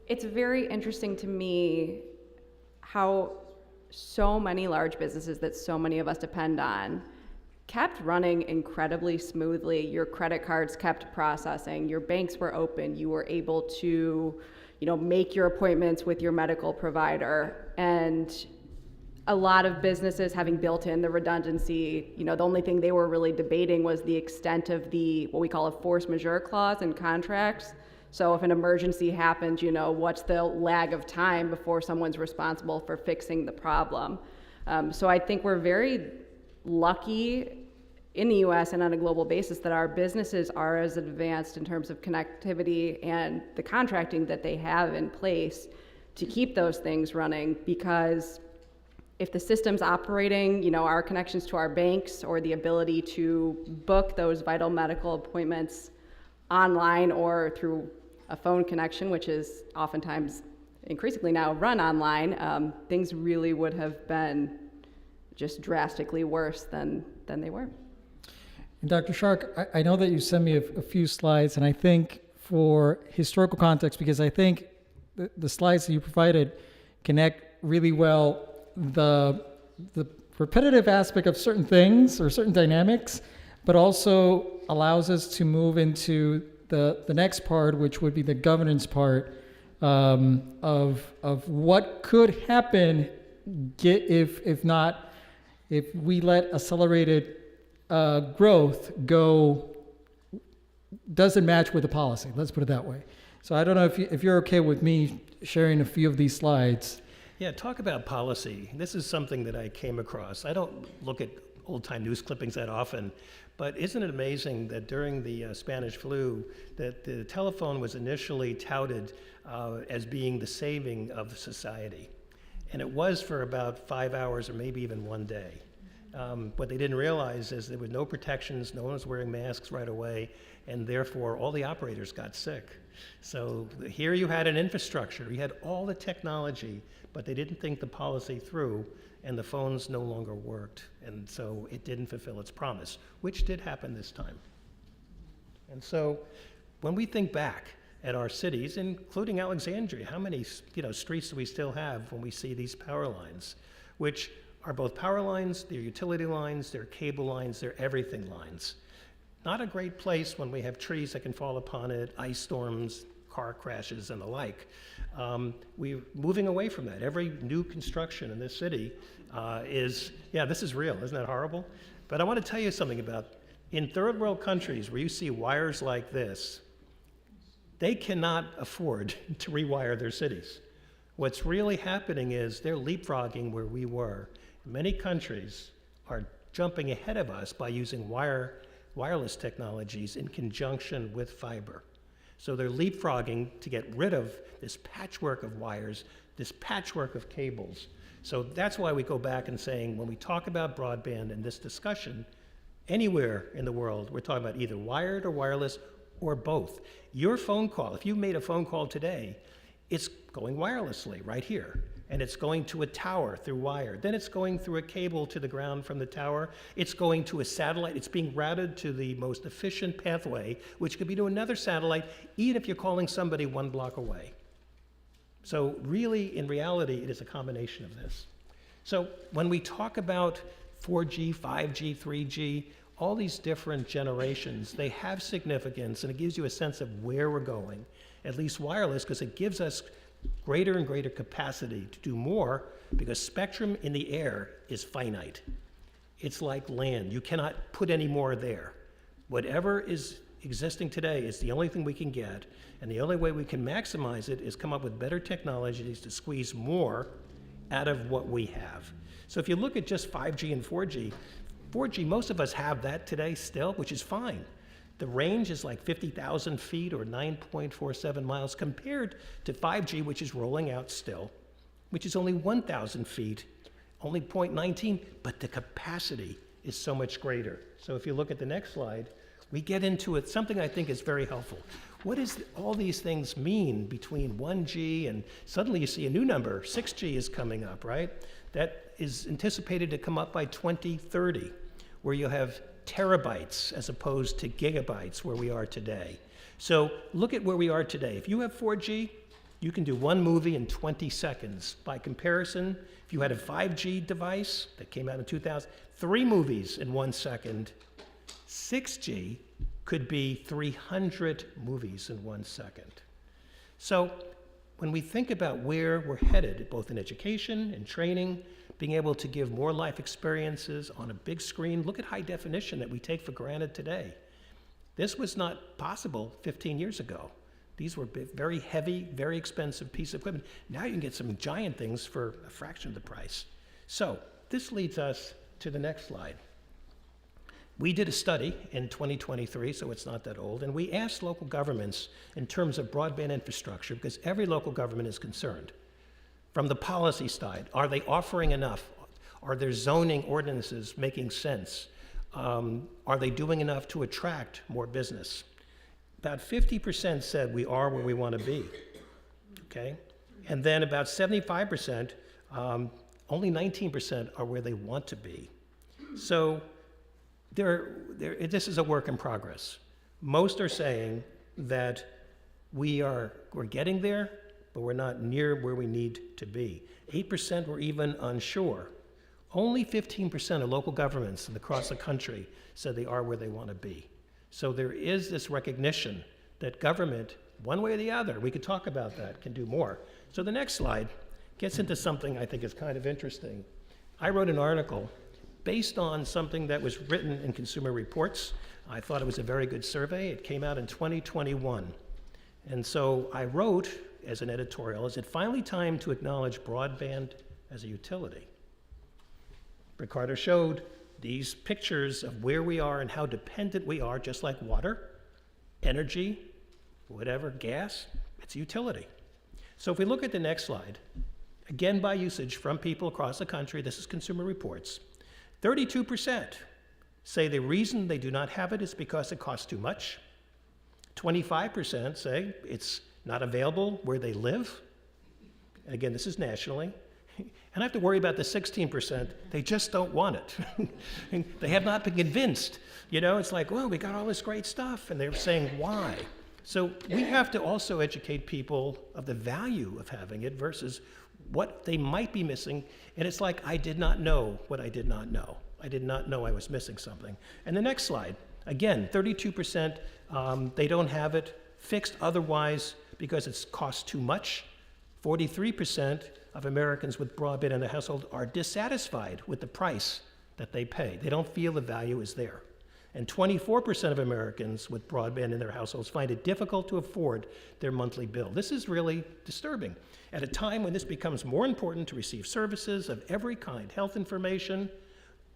it's very interesting to me how so many large businesses that so many of us depend on kept running incredibly smoothly. Your credit cards kept processing, your banks were open, you were able to, make your appointments with your medical provider. And a lot of businesses having built in the redundancy, the only thing they were really debating was the extent of what we call a force majeure clause in contracts. So if an emergency happens, what's the lag of time before someone's responsible for fixing the problem? So I think we're very lucky in the US and on a global basis that our businesses are as advanced in terms of connectivity and the contracting that they have in place to keep those things running, because if the system's operating, our connections to our banks or the ability to book those vital medical appointments online or through a phone connection, which is oftentimes increasingly now run online, things really would have been just drastically worse than they were. And Dr. Shark, I know that you sent me a few slides, and I think for historical context, because I think the slides that you provided connect really well the repetitive aspect of certain things or certain dynamics, but also allows us to move into the next part, which would be the governance part of what could happen if we let accelerated growth doesn't match with the policy. Let's put it that way. So I don't know if you're okay with me sharing a few of these slides. Yeah, talk about policy. This is something that I came across. I don't look at old-time news clippings that often, but isn't it amazing that during the Spanish flu, that the telephone was initially touted as being the saving of society? And it was for about 5 hours or maybe even one day. What they didn't realize is there were no protections, no one was wearing masks right away, and therefore all the operators got sick. So here you had an infrastructure, you had all the technology, but they didn't think the policy through, and the phones no longer worked. And so it didn't fulfill its promise, which did happen this time. And so when we think back at our cities, including Alexandria, how many streets do we still have when we see these power lines, which are both power lines, they're utility lines, they're cable lines, they're everything lines. Not a great place when we have trees that can fall upon it, ice storms, car crashes, and the like. We're moving away from that. Every new construction in this city this is real, isn't that horrible? But I want to tell you something about, in third world countries where you see wires like this, they cannot afford to rewire their cities. What's really happening is they're leapfrogging where we were. Many countries are jumping ahead of us by using wireless technologies in conjunction with fiber. So they're leapfrogging to get rid of this patchwork of wires, this patchwork of cables. So that's why we go back and saying, when we talk about broadband in this discussion, anywhere in the world, we're talking about either wired or wireless or both. Your phone call, if you made a phone call today, it's going wirelessly right here. And it's going to a tower through wire. Then it's going through a cable to the ground from the tower. It's going to a satellite. It's being routed to the most efficient pathway, which could be to another satellite, even if you're calling somebody 1 block away. So really, in reality, it is a combination of this. So when we talk about 4G, 5G, 3G, all these different generations, they have significance, and it gives you a sense of where we're going, at least wireless, because it gives us greater and greater capacity to do more, because spectrum in the air is finite. It's like land. You cannot put any more there. Whatever is existing today is the only thing we can get, and the only way we can maximize it is come up with better technologies to squeeze more out of what we have. So if you look at just 5G and 4G, most of us have that today still, which is fine. The range is like 50,000 feet or 9.47 miles compared to 5G, which is rolling out still, which is only 1,000 feet, only 0.19, but the capacity is so much greater. So if you look at the next slide, we get into it, something I think is very helpful. What does all these things mean between 1G and suddenly you see a new number, 6G is coming up, right? That is anticipated to come up by 2030, where you have terabytes as opposed to gigabytes where we are today. So look at where we are today. If you have 4G, You can do one movie in 20 seconds. By comparison, if you had a 5G device that came out in 2000, 3 movies in 1 second. 6G could be 300 movies in 1 second. So when we think about where we're headed, both in education and training, being able to give more life experiences on a big screen, look at high definition that we take for granted today. This was not possible 15 years ago. These were big, very heavy, very expensive piece of equipment. Now you can get some giant things for a fraction of the price. So this leads us to the next slide. We did a study in 2023, so it's not that old, and we asked local governments in terms of broadband infrastructure, because every local government is concerned. From the policy side, are they offering enough? Are their zoning ordinances making sense? Are they doing enough to attract more business? About 50% said we are where we want to be, okay? And then about 75%, only 19% are where they want to be. So this is a work in progress. Most are saying that we're getting there, but we're not near where we need to be. 8% were even unsure. Only 15% of local governments across the country said they are where they want to be. So there is this recognition that government, one way or the other, we could talk about that, can do more. So the next slide gets into something I think is kind of interesting. I wrote an article based on something that was written in Consumer Reports. I thought it was a very good survey. It came out in 2021. And so I wrote as an editorial, is it finally time to acknowledge broadband as a utility? Ricardo showed these pictures of where we are and how dependent we are, just like water, energy, whatever, gas, it's a utility. So if we look at the next slide, again by usage from people across the country, this is Consumer Reports, 32% say the reason they do not have it is because it costs too much. 25% say it's not available where they live. And again, this is nationally. And I have to worry about the 16%, they just don't want it. They have not been convinced. You know, it's like, well, we got all this great stuff, and they're saying, why? So we have to also educate people of the value of having it versus what they might be missing. And it's like, I did not know what I did not know. I did not know I was missing something. And the next slide, again, 32%, they don't have it fixed otherwise because it costs too much. 43% of Americans with broadband in their household are dissatisfied with the price that they pay. They don't feel the value is there. And 24% of Americans with broadband in their households find it difficult to afford their monthly bill. This is really disturbing. At a time when this becomes more important to receive services of every kind, health information,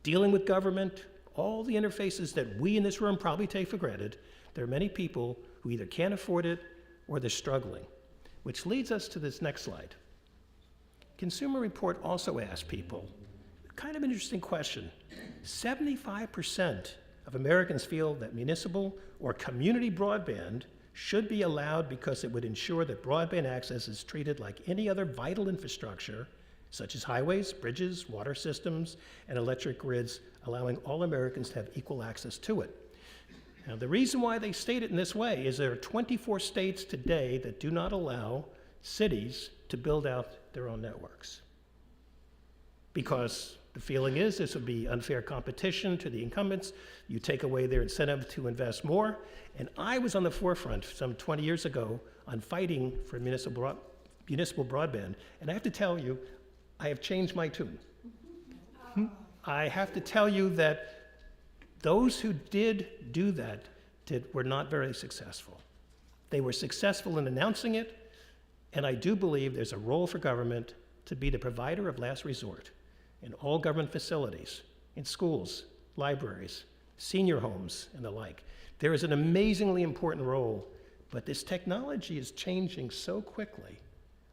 dealing with government, all the interfaces that we in this room probably take for granted, there are many people who either can't afford it or they're struggling. Which leads us to this next slide. Consumer Report also asked people, kind of an interesting question. 75% of Americans feel that municipal or community broadband should be allowed because it would ensure that broadband access is treated like any other vital infrastructure, such as highways, bridges, water systems, and electric grids, allowing all Americans to have equal access to it. Now, the reason why they state it in this way is there are 24 states today that do not allow cities to build out their own networks. Because the feeling is this would be unfair competition to the incumbents. You take away their incentive to invest more. And I was on the forefront some 20 years ago on fighting for municipal broadband. And I have to tell you, I have changed my tune. I have to tell you that those who did do that were not very successful. They were successful in announcing it, and I do believe there's a role for government to be the provider of last resort in all government facilities, in schools, libraries, senior homes, and the like. There is an amazingly important role, but this technology is changing so quickly,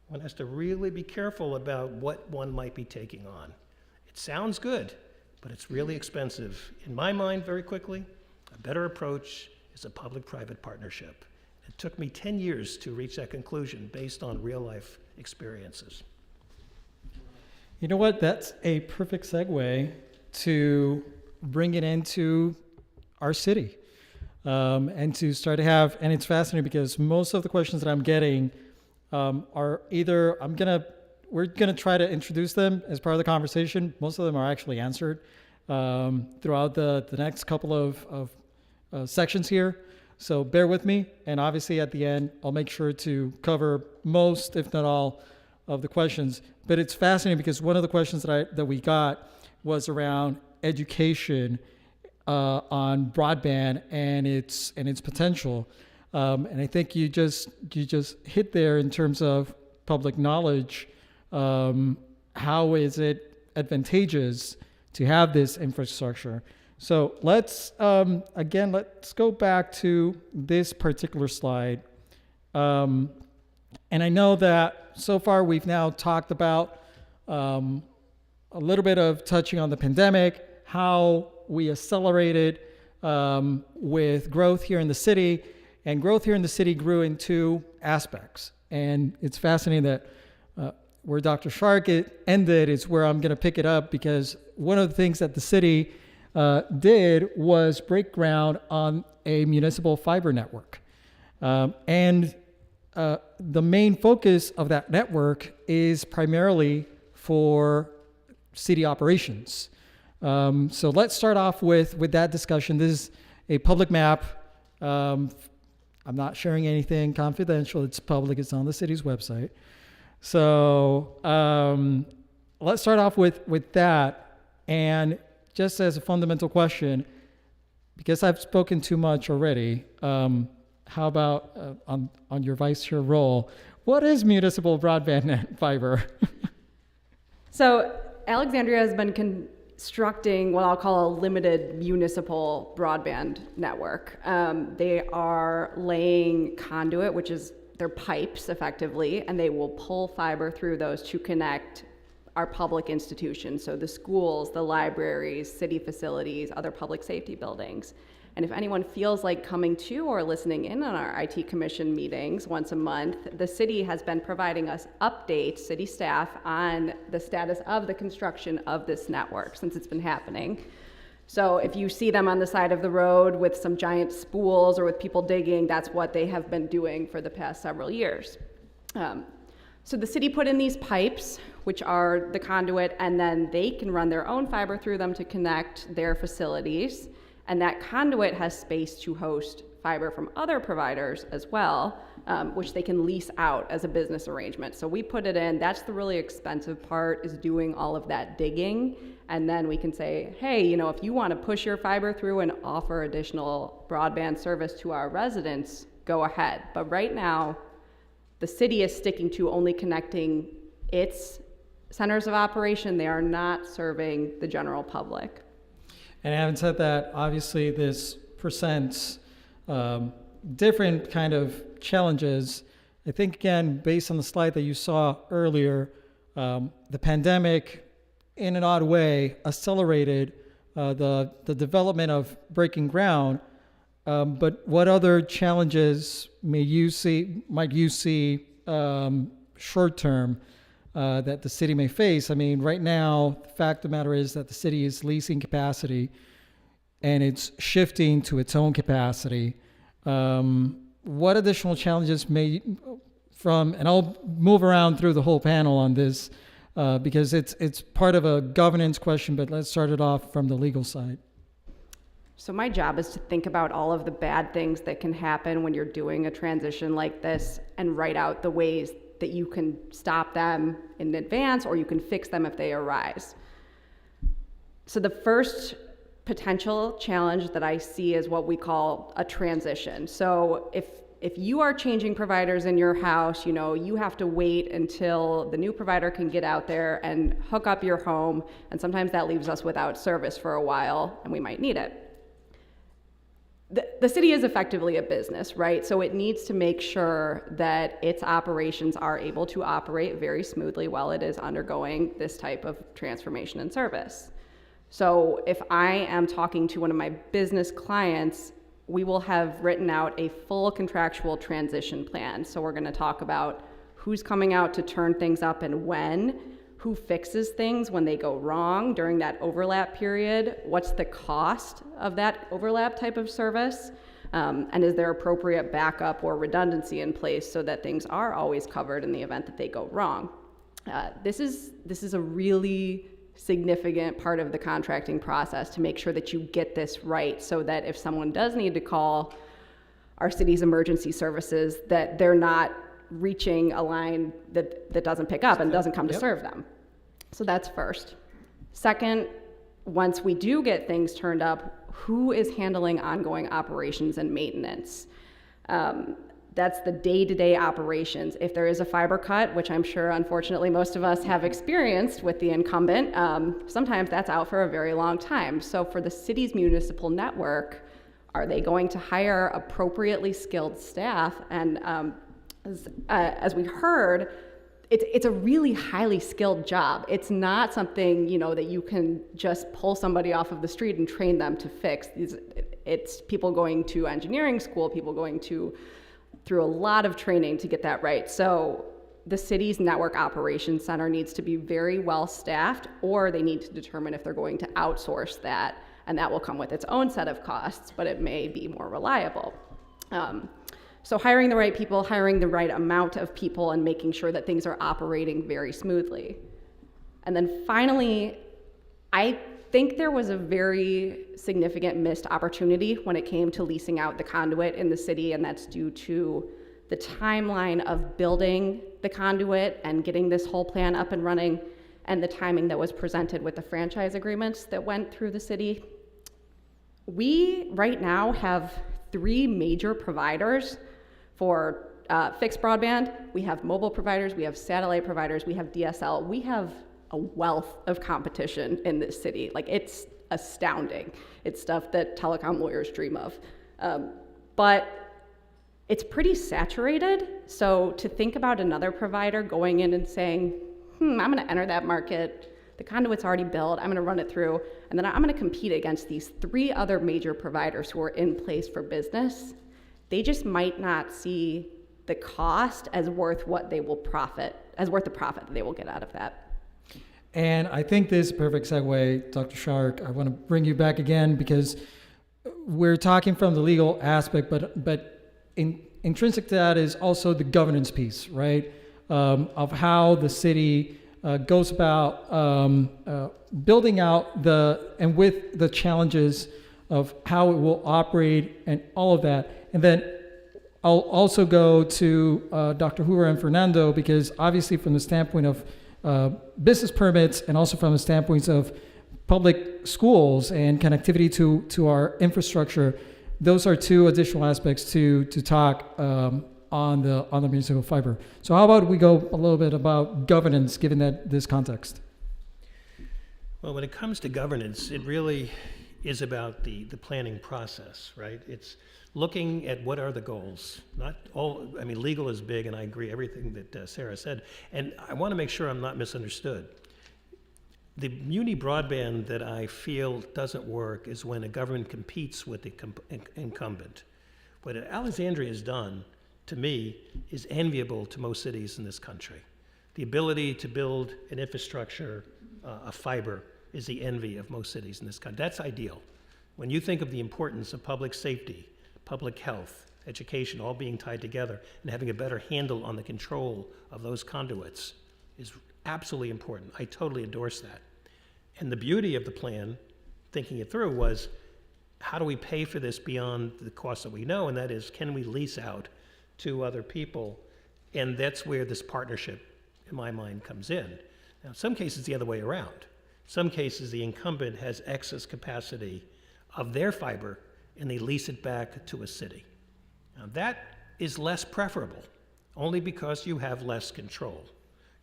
one has to really be careful about what one might be taking on. It sounds good, but it's really expensive. In my mind, very quickly, a better approach is a public-private partnership. It took me 10 years to reach that conclusion based on real-life experiences. You know what? That's a perfect segue to bring it into our city and to start to have, and it's fascinating because most of the questions that I'm getting are either we're gonna try to introduce them as part of the conversation. Most of them are actually answered throughout the next couple of sections here. So bear with me, and obviously at the end, I'll make sure to cover most, if not all, of the questions. But it's fascinating because one of the questions that we got was around education on broadband and its potential. And I think you just hit there in terms of public knowledge. How is it advantageous to have this infrastructure? So let's go back to this particular slide. And I know that so far we've now talked about a little bit of touching on the pandemic, how we accelerated with growth here in the city, and growth here in the city grew in two aspects. And it's fascinating that where Dr. Shark ended is where I'm going to pick it up, because one of the things that the city did was break ground on a municipal fiber network. And the main focus of that network is primarily for city operations. So let's start off with that discussion. This is a public map. I'm not sharing anything confidential. It's public. It's on the city's website. So let's start off with that. And just as a fundamental question, because I've spoken too much already, how about on your vice chair role, what is municipal broadband fiber? So Alexandria has been constructing what I'll call a limited municipal broadband network. They are laying conduit, which is their pipes effectively, and they will pull fiber through those to connect our public institutions, so the schools, the libraries, city facilities, other public safety buildings. And if anyone feels like coming to or listening in on our IT commission meetings once a month, the city has been providing us updates, city staff, on the status of the construction of this network since it's been happening. So if you see them on the side of the road with some giant spools or with people digging, that's what they have been doing for the past several years. So the city put in these pipes, which are the conduit, and then they can run their own fiber through them to connect their facilities. And that conduit has space to host fiber from other providers as well, which they can lease out as a business arrangement. So we put it in. That's the really expensive part, is doing all of that digging. And then we can say, hey, if you want to push your fiber through and offer additional broadband service to our residents, go ahead. But right now, the city is sticking to only connecting its centers of operation. They are not serving the general public. And having said that, obviously this presents different kind of challenges. I think, again, based on the slide that you saw earlier, the pandemic, in an odd way, accelerated the development of breaking ground. But what other challenges might you see short term that the city may face? I mean, right now, the fact of the matter is that the city is leasing capacity and it's shifting to its own capacity. What additional challenges and I'll move around through the whole panel on this because it's part of a governance question, but let's start it off from the legal side. So my job is to think about all of the bad things that can happen when you're doing a transition like this and write out the ways that you can stop them in advance or you can fix them if they arise. So the first potential challenge that I see is what we call a transition. So if you are changing providers in your house, you have to wait until the new provider can get out there and hook up your home, and sometimes that leaves us without service for a while, and we might need it. The city is effectively a business, right? So it needs to make sure that its operations are able to operate very smoothly while it is undergoing this type of transformation and service. So if I am talking to one of my business clients, we will have written out a full contractual transition plan. So we're going to talk about who's coming out to turn things up and when, who fixes things when they go wrong during that overlap period, what's the cost of that overlap type of service, And is there appropriate backup or redundancy in place so that things are always covered in the event that they go wrong? This is a really significant part of the contracting process to make sure that you get this right, so that if someone does need to call our city's emergency services, that they're not reaching a line that doesn't pick up and doesn't come to serve them. So that's first. Second, once we do get things turned up, who is handling ongoing operations and maintenance? That's the day-to-day operations. If there is a fiber cut, which I'm sure unfortunately most of us have experienced with the incumbent, sometimes that's out for a very long time. So for the city's municipal network, are they going to hire appropriately skilled staff? And as we heard, it's a really highly skilled job. It's not something, you know, that you can just pull somebody off of the street and train them to fix. It's people going to engineering school, people going through a lot of training to get that right. So the city's network operations center needs to be very well staffed, or they need to determine if they're going to outsource that, and that will come with its own set of costs, but it may be more reliable. So hiring the right people, hiring the right amount of people, and making sure that things are operating very smoothly. And then finally, I think there was a very significant missed opportunity when it came to leasing out the conduit in the city, and that's due to the timeline of building the conduit and getting this whole plan up and running, and the timing that was presented with the franchise agreements that went through the city. We right now have 3 major providers for fixed broadband. We have mobile providers, we have satellite providers, we have DSL. We have a wealth of competition in this city. Like, it's astounding. It's stuff that telecom lawyers dream of. But it's pretty saturated. So to think about another provider going in and saying, I'm gonna enter that market, the conduit's already built, I'm gonna run it through, and then I'm gonna compete against these 3 other major providers who are in place for business, they just might not see the cost as worth what they will profit, as worth the profit that they will get out of that. And I think this is a perfect segue, Dr. Shark. I want to bring you back again because we're talking from the legal aspect, but intrinsic to that is also the governance piece, right? Of how the city goes about building out and with the challenges of how it will operate and all of that. And then I'll also go to Dr. Hoover and Fernando, because obviously from the standpoint of business permits and also from the standpoints of public schools and connectivity to our infrastructure, those are 2 additional aspects to talk on the municipal fiber. So how about we go a little bit about governance, given that this context? Well, when it comes to governance, it really is about the planning process, right? It's looking at what are the goals. Not all, I mean, legal is big, and I agree everything that Sarah said. And I want to make sure I'm not misunderstood. The muni broadband that I feel doesn't work is when a government competes with the incumbent. What Alexandria has done, to me, is enviable to most cities in this country. The ability to build an infrastructure, a fiber, is the envy of most cities in this country. That's ideal. When you think of the importance of public safety, public health, education, all being tied together, and having a better handle on the control of those conduits is absolutely important. I totally endorse that. And the beauty of the plan, thinking it through, was how do we pay for this beyond the cost that we know, and that is, can we lease out to other people? And that's where this partnership, in my mind, comes in. Now, in some cases, the other way around. Some cases, the incumbent has excess capacity of their fiber, and they lease it back to a city. Now, that is less preferable, only because you have less control.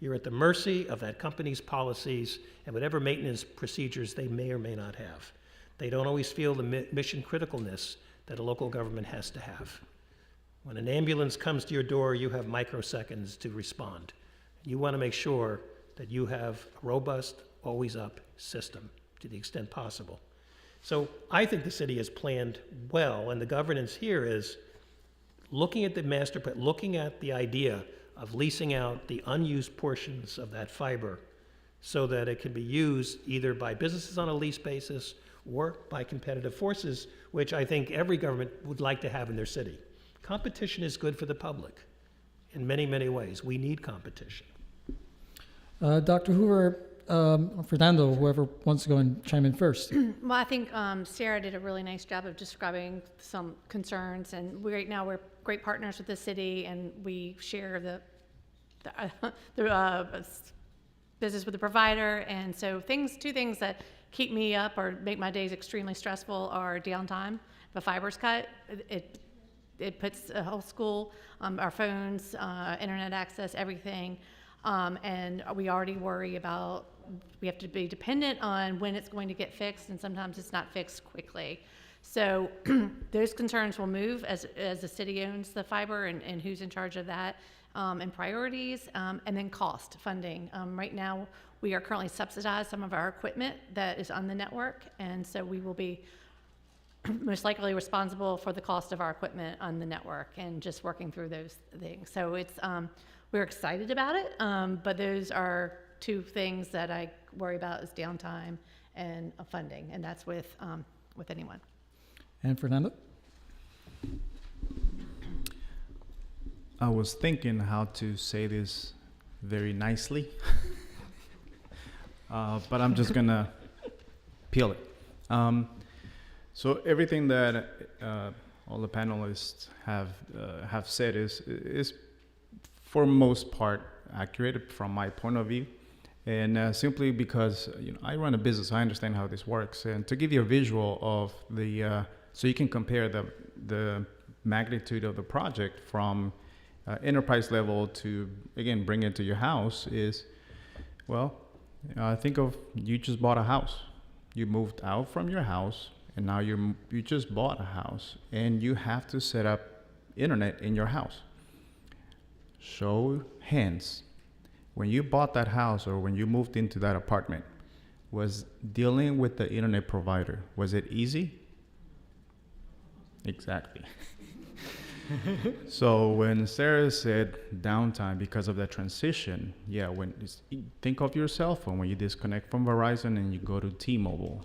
You're at the mercy of that company's policies and whatever maintenance procedures they may or may not have. They don't always feel the mission criticalness that a local government has to have. When an ambulance comes to your door, you have microseconds to respond. You want to make sure that you have a robust, always-up system to the extent possible. So I think the city has planned well, and the governance here is looking at the master plan, looking at the idea of leasing out the unused portions of that fiber so that it can be used either by businesses on a lease basis or by competitive forces, which I think every government would like to have in their city. Competition is good for the public in many, many ways. We need competition. Dr. Hoover, Fernando, whoever wants to go and chime in first. Well, I think Sarah did a really nice job of describing some concerns, and right now we're great partners with the city, and we share the business with the provider. And so two things that keep me up or make my days extremely stressful are downtime. If a fiber's cut, it puts the whole school, our phones, internet access, everything. And we already worry about, we have to be dependent on when it's going to get fixed, and sometimes it's not fixed quickly. So those concerns will move as the city owns the fiber and who's in charge of that, and priorities, and then cost, funding. Right now, we are currently subsidized some of our equipment that is on the network, and so we will be most likely responsible for the cost of our equipment on the network and just working through those things. So it's, we're excited about it, but those are two things that I worry about is downtime and funding, and that's with anyone. And Fernando? I was thinking how to say this very nicely, but I'm just gonna peel it. So everything that all the panelists have said is for most part accurate from my point of view, and simply because I run a business, I understand how this works, and to give you a visual of the so you can compare the magnitude of the project from enterprise level to, again, bring it to your house is, well, think of, you just bought a house. You moved out from your house, and now you just bought a house, and you have to set up internet in your house. Show hands. When you bought that house or when you moved into that apartment, was dealing with the internet provider, was it easy? Exactly. So when Sarah said downtime because of that transition, yeah, think of your cell phone when you disconnect from Verizon and you go to T-Mobile.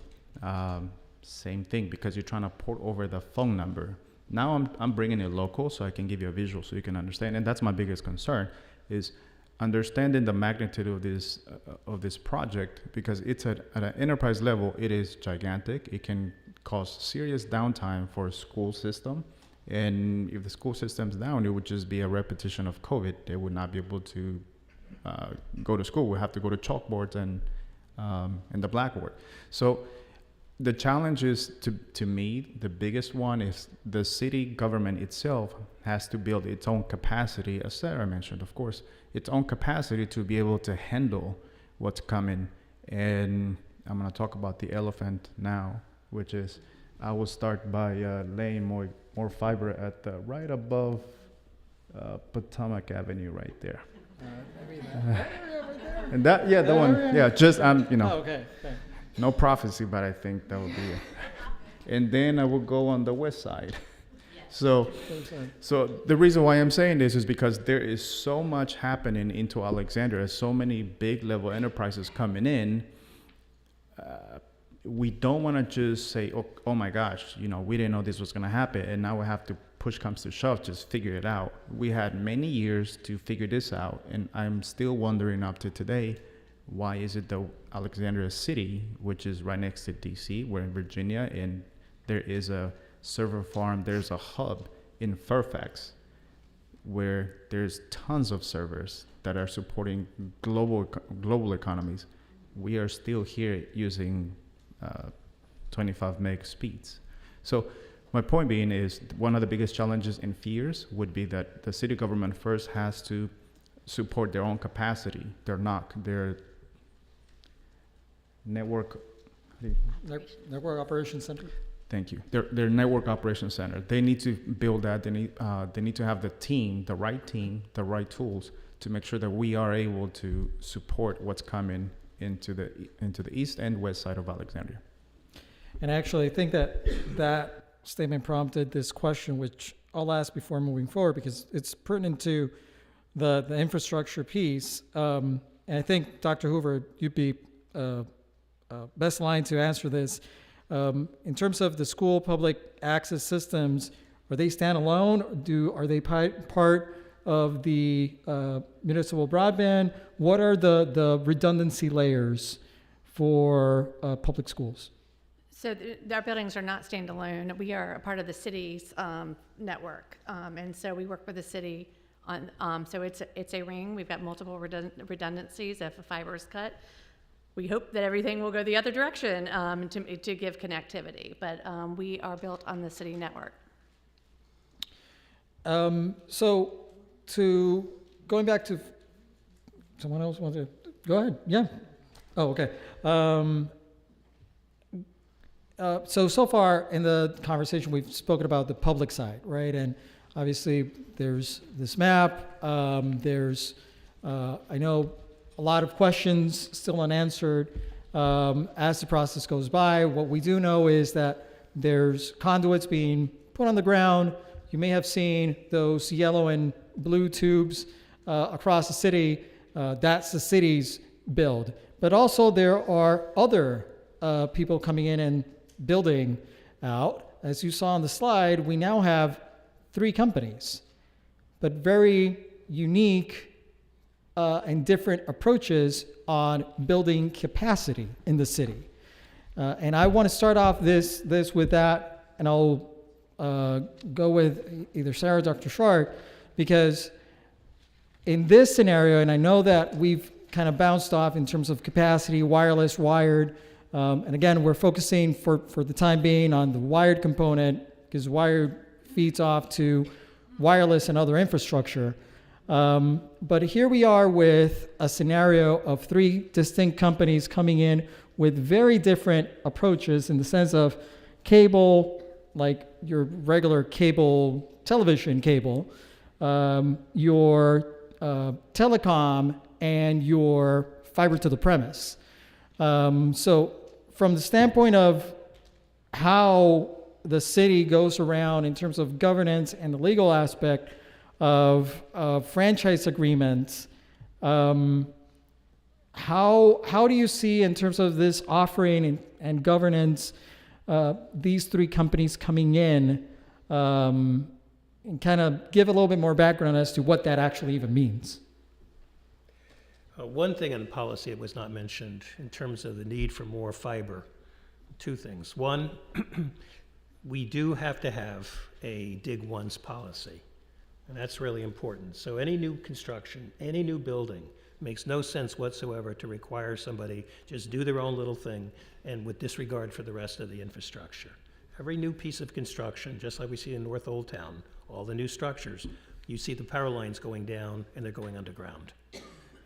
Same thing, because you're trying to port over the phone number. Now I'm bringing it local so I can give you a visual so you can understand, and that's my biggest concern is understanding the magnitude of this project, because it's at an enterprise level, it is gigantic. It can cause serious downtime for a school system. And if the school system's down, it would just be a repetition of COVID. They would not be able to go to school. We have to go to chalkboards and the blackboard. So the challenge is, to me, the biggest one is the city government itself has to build its own capacity, as Sarah mentioned, of course, its own capacity to be able to handle what's coming. And I'm going to talk about the elephant now, which is I will start by laying more fiber at right above Potomac Avenue right there. And that, yeah, the one, yeah, just, Oh, okay. no prophecy, but I think that would be it. And then I will go on the west side. So the reason why I'm saying this is because there is so much happening into Alexandria, so many big level enterprises coming in. We don't want to just say, oh my gosh, we didn't know this was going to happen, and now we have to, push comes to shove, just figure it out. We had many years to figure this out, and I'm still wondering up to today, why is it the Alexandria City, which is right next to DC, we're in Virginia, and there is a server farm, there's a hub in Fairfax where there's tons of servers that are supporting global economies. We are still here using 25 meg speeds. So my point being is, one of the biggest challenges and fears would be that the city government first has to support their own capacity, their NOC, their network Operations Center. Thank you. Their network operations center. They need to build that. They need to have the team, the right tools to make sure that we are able to support what's coming into the east and west side of Alexandria. And actually, I think that statement prompted this question, which I'll ask before moving forward, because it's pertinent to the infrastructure piece. And I think, Dr. Hoover, you'd be best line to answer this. In terms of the school public access systems, are they standalone? Are they part of the municipal broadband? What are the redundancy layers for public schools? So our buildings are not standalone. We are a part of the city's network, and so we work with the city on. So it's a ring. We've got multiple redundancies if a fiber is cut. We hope that everything will go the other direction to give connectivity, but we are built on the city network. So going back to someone else wants to go ahead. Yeah. Oh, okay. So far in the conversation, we've spoken about the public side, right? And obviously, there's this map. There's, I know, a lot of questions still unanswered as the process goes by. What we do know is that there's conduits being put on the ground. You may have seen those yellow and blue tubes across the city. That's the city's build. But also, there are other people coming in and building out. As you saw on the slide, we now have 3 companies, but very unique and different approaches on building capacity in the city. And I want to start off this with that, and I'll go with either Sarah or Dr. Shark, because in this scenario, and I know that we've kind of bounced off in terms of capacity, wireless, wired, and again, we're focusing for the time being on the wired component, because wired feeds off to wireless and other infrastructure. But here we are with a scenario of 3 distinct companies coming in with very different approaches in the sense of cable, like your regular cable, television cable, your telecom, and your fiber to the premise. So from the standpoint of how the city goes around in terms of governance and the legal aspect of franchise agreements, how do you see in terms of this offering and governance these 3 companies coming in, and kind of give a little bit more background as to what that actually even means? One thing in policy that was not mentioned in terms of the need for more fiber, 2 things. One, we do have to have a dig once policy, and that's really important. So any new construction, any new building, makes no sense whatsoever to require somebody just do their own little thing and with disregard for the rest of the infrastructure. Every new piece of construction, just like we see in North Old Town, all the new structures, you see the power lines going down and they're going underground.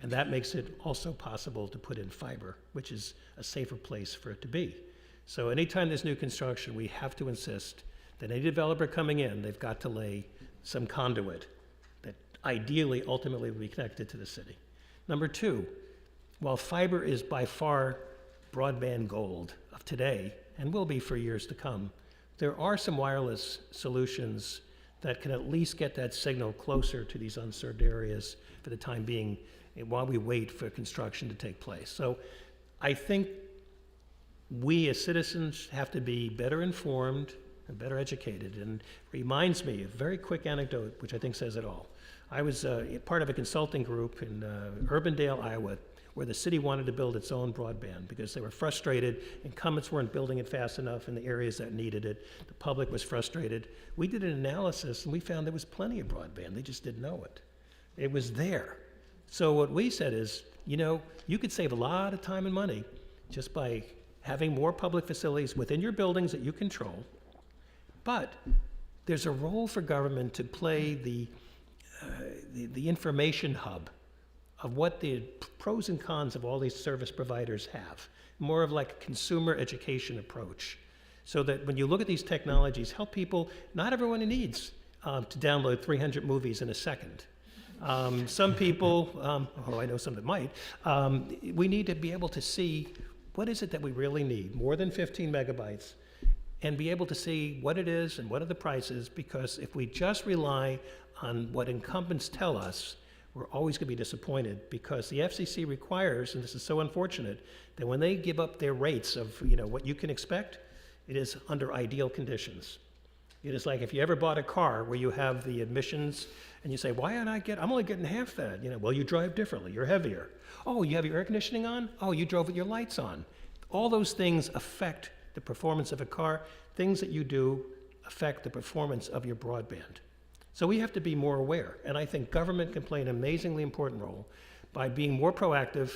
And that makes it also possible to put in fiber, which is a safer place for it to be. So anytime there's new construction, we have to insist that any developer coming in, they've got to lay some conduit that ideally, ultimately, will be connected to the city. Number 2, while fiber is by far broadband gold of today, and will be for years to come, there are some wireless solutions that can at least get that signal closer to these unserved areas for the time being, while we wait for construction to take place. So I think we as citizens have to be better informed and better educated. And reminds me, a very quick anecdote, which I think says it all. I was part of a consulting group in Urbandale, Iowa, where the city wanted to build its own broadband because they were frustrated. Incumbents weren't building it fast enough in the areas that needed it. The public was frustrated. We did an analysis and we found there was plenty of broadband. They just didn't know it. It was there. So what we said is, you could save a lot of time and money just by having more public facilities within your buildings that you control. But there's a role for government to play the information hub of what the pros and cons of all these service providers have. More of like a consumer education approach. So that when you look at these technologies, help people, not everyone needs to download 300 movies in a second. Some people, although I know some that might, we need to be able to see what is it that we really need, more than 15 megabytes, and be able to see what it is and what are the prices, because if we just rely on what incumbents tell us, we're always going to be disappointed, because the FCC requires, and this is so unfortunate, that when they give up their rates of what you can expect, It is under ideal conditions. It is like if you ever bought a car where you have the emissions and you say, why aren't I'm only getting half that. Well, you drive differently, you're heavier. Oh, you have your air conditioning on? Oh, you drove with your lights on. All those things affect the performance of a car. Things that you do affect the performance of your broadband. So we have to be more aware, and I think government can play an amazingly important role by being more proactive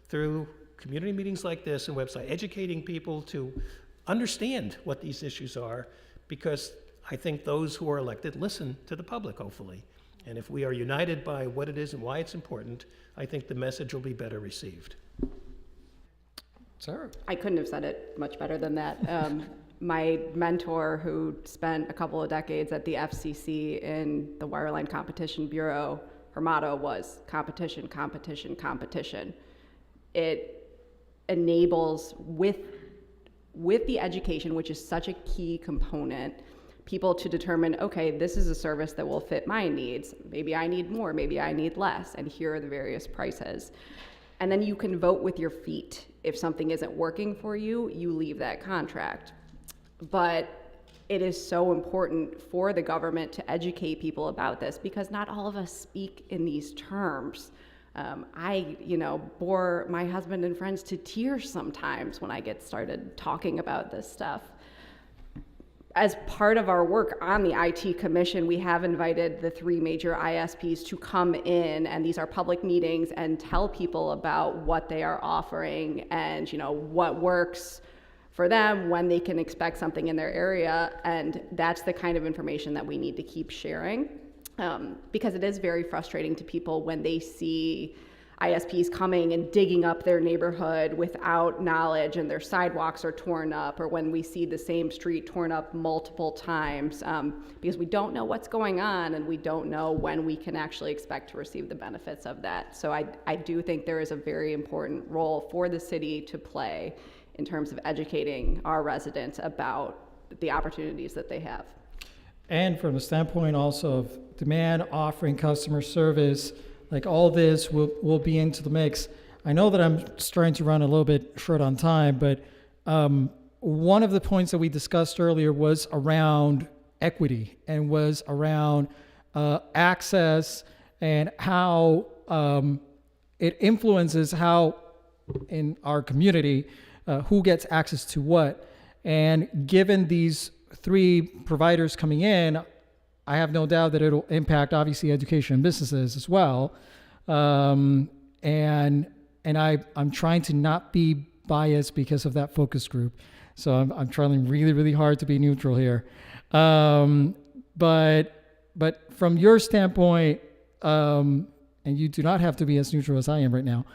through community meetings like this and website, educating people to understand what these issues are, because I think those who are elected listen to the public, hopefully. And if we are united by what it is and why it's important, I think the message will be better received. Sarah? I couldn't have said it much better than that. My mentor, who spent a couple of decades at the FCC in the Wireline Competition Bureau, her motto was competition, competition, competition. It enables, with the education, which is such a key component, people to determine, okay, this is a service that will fit my needs. Maybe I need more, maybe I need less, and here are the various prices. And then you can vote with your feet. If something isn't working for you, you leave that contract. But it is so important for the government to educate people about this, because not all of us speak in these terms. I bore my husband and friends to tears sometimes when I get started talking about this stuff. As part of our work on the IT Commission, we have invited the 3 major ISPs to come in, and these are public meetings, and tell people about what they are offering and what works for them, when they can expect something in their area. And that's the kind of information that we need to keep sharing, because it is very frustrating to people when they see ISPs coming and digging up their neighborhood without knowledge, and their sidewalks are torn up, or when we see the same street torn up multiple times, because we don't know what's going on, and we don't know when we can actually expect to receive the benefits of that. So I do think there is a very important role for the city to play in terms of educating our residents about the opportunities that they have. And from the standpoint also of demand, offering customer service, like all this will be into the mix. I know that I'm starting to run a little bit short on time, but one of the points that we discussed earlier was around equity, and was around access, and how it influences how in our community who gets access to what. And given these 3 providers coming in, I have no doubt that it'll impact, obviously, education and businesses as well. And I'm trying to not be biased because of that focus group. So I'm trying really, really hard to be neutral here. But from your standpoint, and you do not have to be as neutral as I am right now,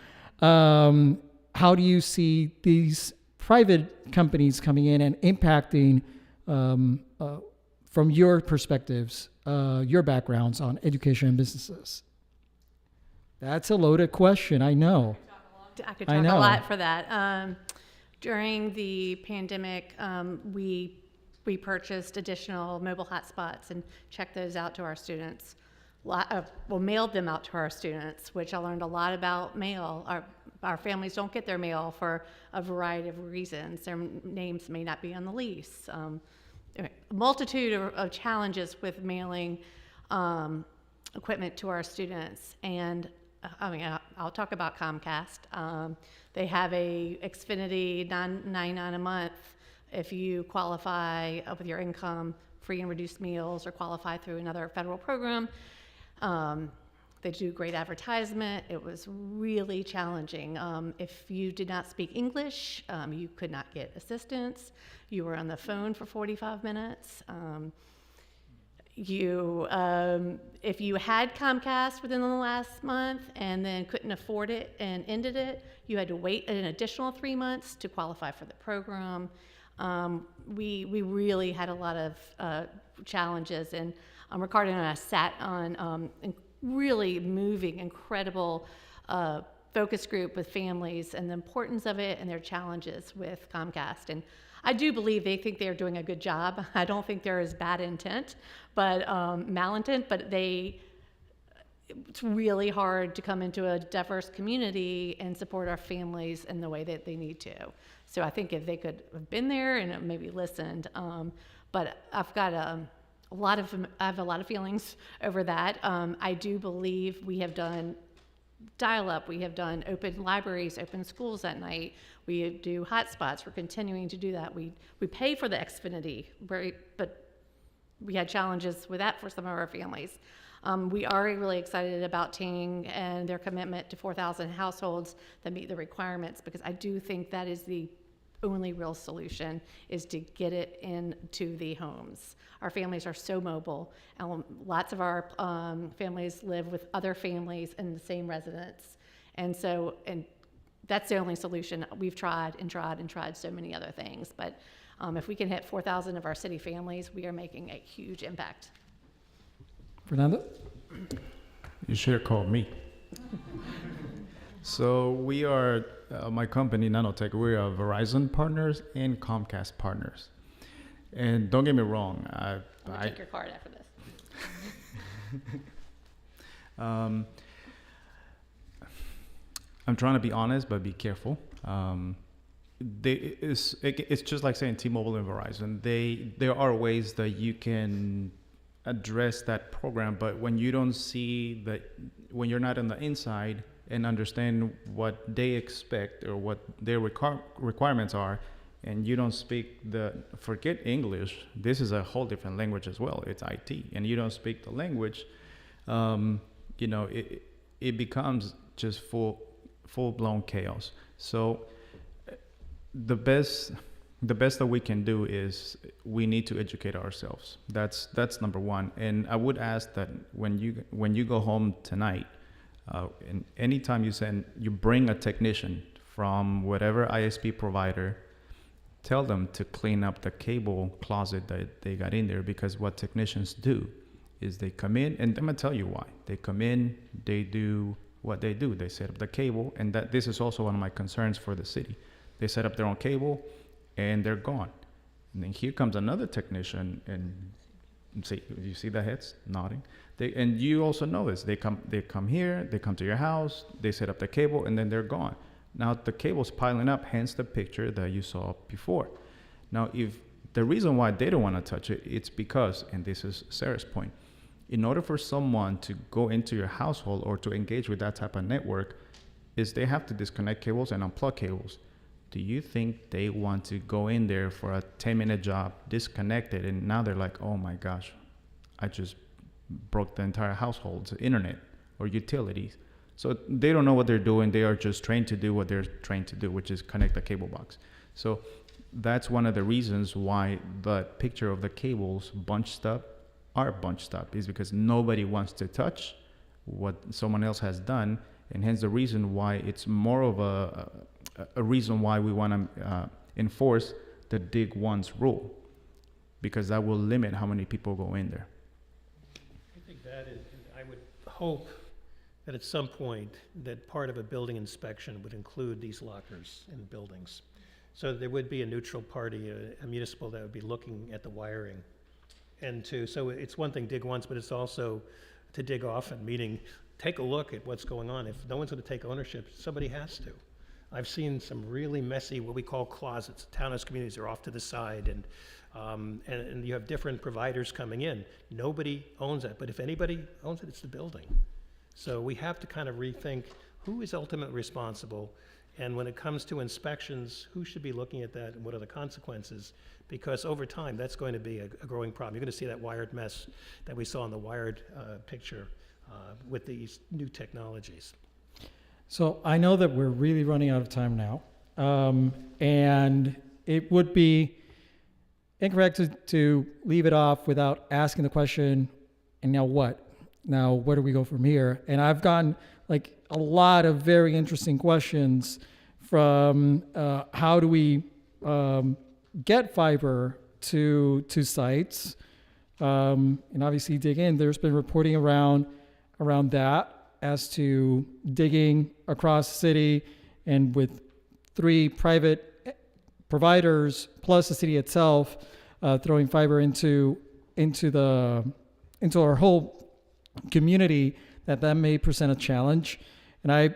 how do you see these private companies coming in and impacting, from your perspectives, your backgrounds on education and businesses? That's a loaded question, I know. I could talk a lot for that. During the pandemic, we purchased additional mobile hotspots and checked those out to our students. Mailed them out to our students, which I learned a lot about mail. Our families don't get their mail for a variety of reasons. Their names may not be on the lease. A multitude of challenges with mailing equipment to our students. And I'll talk about Comcast. They have a Xfinity $9.99 a month if you qualify with your income, free and reduced meals, or qualify through another federal program. They do great advertisement. It was really challenging. If you did not speak English, you could not get assistance. You were on the phone for 45 minutes. If you had Comcast within the last month and then couldn't afford it and ended it, you had to wait an additional 3 months to qualify for the program. We really had a lot of challenges, and Ricardo and I sat on really moving, incredible focus group with families and the importance of it and their challenges with Comcast. And I do believe they think they're doing a good job. I don't think there is bad intent, but malintent, but it's really hard to come into a diverse community and support our families in the way that they need to. So I think if they could have been there and maybe listened, but I've got I have a lot of feelings over that. I do believe we have done dial-up, we have done open libraries, open schools at night, we do hotspots, we're continuing to do that. We pay for the Xfinity, but we had challenges with that for some of our families. We are really excited about Ting and their commitment to 4,000 households that meet the requirements, because I do think that is the only real solution, is to get it into the homes. Our families are so mobile, and lots of our families live with other families in the same residence. And that's the only solution. We've tried and tried and tried so many other things, but if we can hit 4,000 of our city families, we are making a huge impact. Fernando? You should have called me. So we are, my company, Nanotech, we are Verizon partners and Comcast partners. And don't get me wrong, I'm gonna take your card after this. I'm trying to be honest, but be careful. It's just like saying T-Mobile and Verizon. There are ways that you can address that program, but when you don't see that, when you're not on the inside and understand what they expect or what their requirements are, and you don't speak forget English, this is a whole different language as well, it's IT, and you don't speak the language, it becomes just full-blown chaos. So the best that we can do is we need to educate ourselves. That's number one. And I would ask that when you go home tonight, and anytime you bring a technician from whatever ISP provider, tell them to clean up the cable closet that they got in there, because what technicians do is they come in, and I'm gonna tell you why. They come in, they do what they do. They set up the cable, and this is also one of my concerns for the city. They set up their own cable, and they're gone. And then here comes another technician, and see, you see the heads nodding. And you also know this. They come here, they come to your house, they set up the cable, and then they're gone. Now the cable's piling up, hence the picture that you saw before. Now, if the reason why they don't want to touch it, it's because, and this is Sarah's point, in order for someone to go into your household or to engage with that type of network, is they have to disconnect cables and unplug cables. Do you think they want to go in there for a 10-minute job, disconnect it, and now they're like, oh my gosh, I just broke the entire household's internet or utilities? So they don't know what they're doing. They are just trained to do what they're trained to do, which is connect the cable box. So that's one of the reasons why the picture of the cables bunched up is because nobody wants to touch what someone else has done, and hence the reason why it's more of a reason why we want to enforce the dig once rule, because that will limit how many people go in there. I think that is, I would hope that at some point that part of a building inspection would include these lockers in buildings. So there would be a neutral party, a municipal, that would be looking at the wiring. So it's one thing, dig once, but it's also to dig often, meaning take a look at what's going on. If no one's going to take ownership, somebody has to. I've seen some really messy, what we call closets. Townhouse communities are off to the side, and you have different providers coming in. Nobody owns that, but if anybody owns it, it's the building. So we have to kind of rethink who is ultimately responsible, and when it comes to inspections, who should be looking at that and what are the consequences? Because over time, that's going to be a growing problem. You're going to see that wired mess that we saw in the wired picture with these new technologies. So I know that we're really running out of time now, and it would be incorrect to leave it off without asking the question, and now what? Now, where do we go from here? And I've gotten like a lot of very interesting questions from how do we get fiber to sites, and obviously dig in. There's been reporting around that as to digging across the city, and with 3 private providers plus the city itself throwing fiber into our whole community, that may present a challenge. And I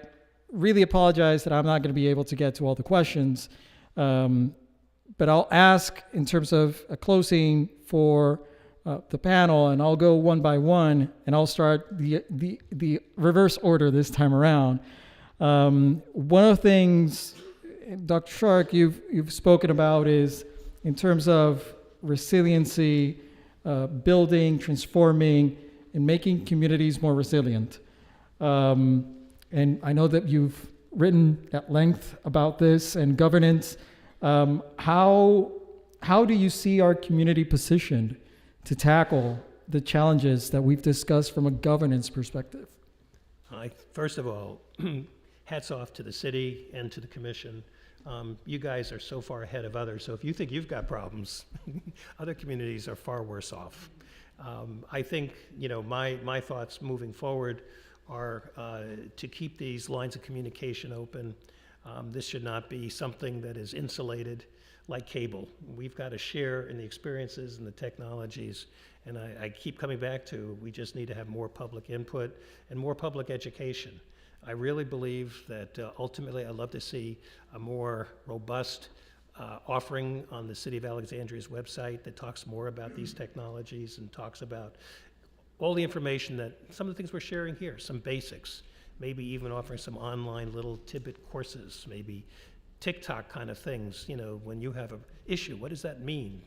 really apologize that I'm not going to be able to get to all the questions, But I'll ask in terms of a closing for the panel, and I'll go one by one, and I'll start the reverse order this time around. One of the things, Dr. Shark, you've spoken about is in terms of resiliency, building, transforming, and making communities more resilient. And I know that you've written at length about this and governance. How do you see our community positioned to tackle the challenges that we've discussed from a governance perspective? First of all, hats off to the city and to the commission. You guys are so far ahead of others, so if you think you've got problems, other communities are far worse off. I think, my thoughts moving forward are to keep these lines of communication open. This should not be something that is insulated like cable. We've got to share in the experiences and the technologies. And I keep coming back to, we just need to have more public input and more public education. I really believe that ultimately I'd love to see a more robust offering on the City of Alexandria's website that talks more about these technologies and talks about all the information that, some of the things we're sharing here, some basics, maybe even offering some online little tidbit courses, maybe TikTok kind of things, when you have an issue, what does that mean?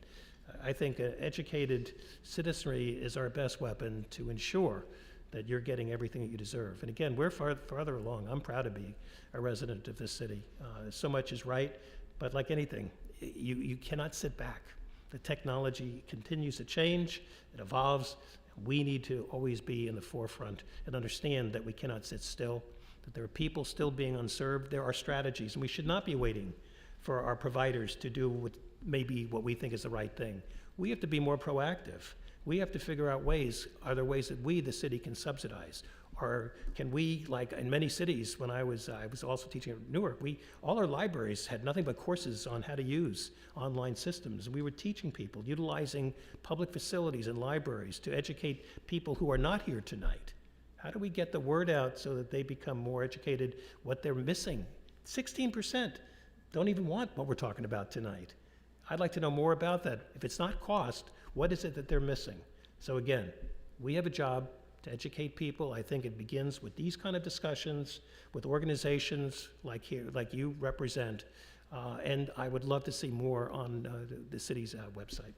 I think educated citizenry is our best weapon to ensure that you're getting everything that you deserve. And again, we're farther along. I'm proud to be a resident of this city. So much is right, but like anything, you cannot sit back. The technology continues to change, it evolves. We need to always be in the forefront and understand that we cannot sit still, that there are people still being unserved. There are strategies, and we should not be waiting for our providers to do what we think is the right thing. We have to be more proactive. We have to figure out ways. Are there ways that we, the city, can subsidize? Or can we, like in many cities, when I was also teaching at Newark, all our libraries had nothing but courses on how to use online systems. We were teaching people, utilizing public facilities and libraries to educate people who are not here tonight. How do we get the word out so that they become more educated what they're missing? 16% don't even want what we're talking about tonight. I'd like to know more about that. If it's not cost, what is it that they're missing? So again, we have a job to educate people. I think it begins with these kind of discussions, with organizations like you represent, and I would love to see more on the city's website.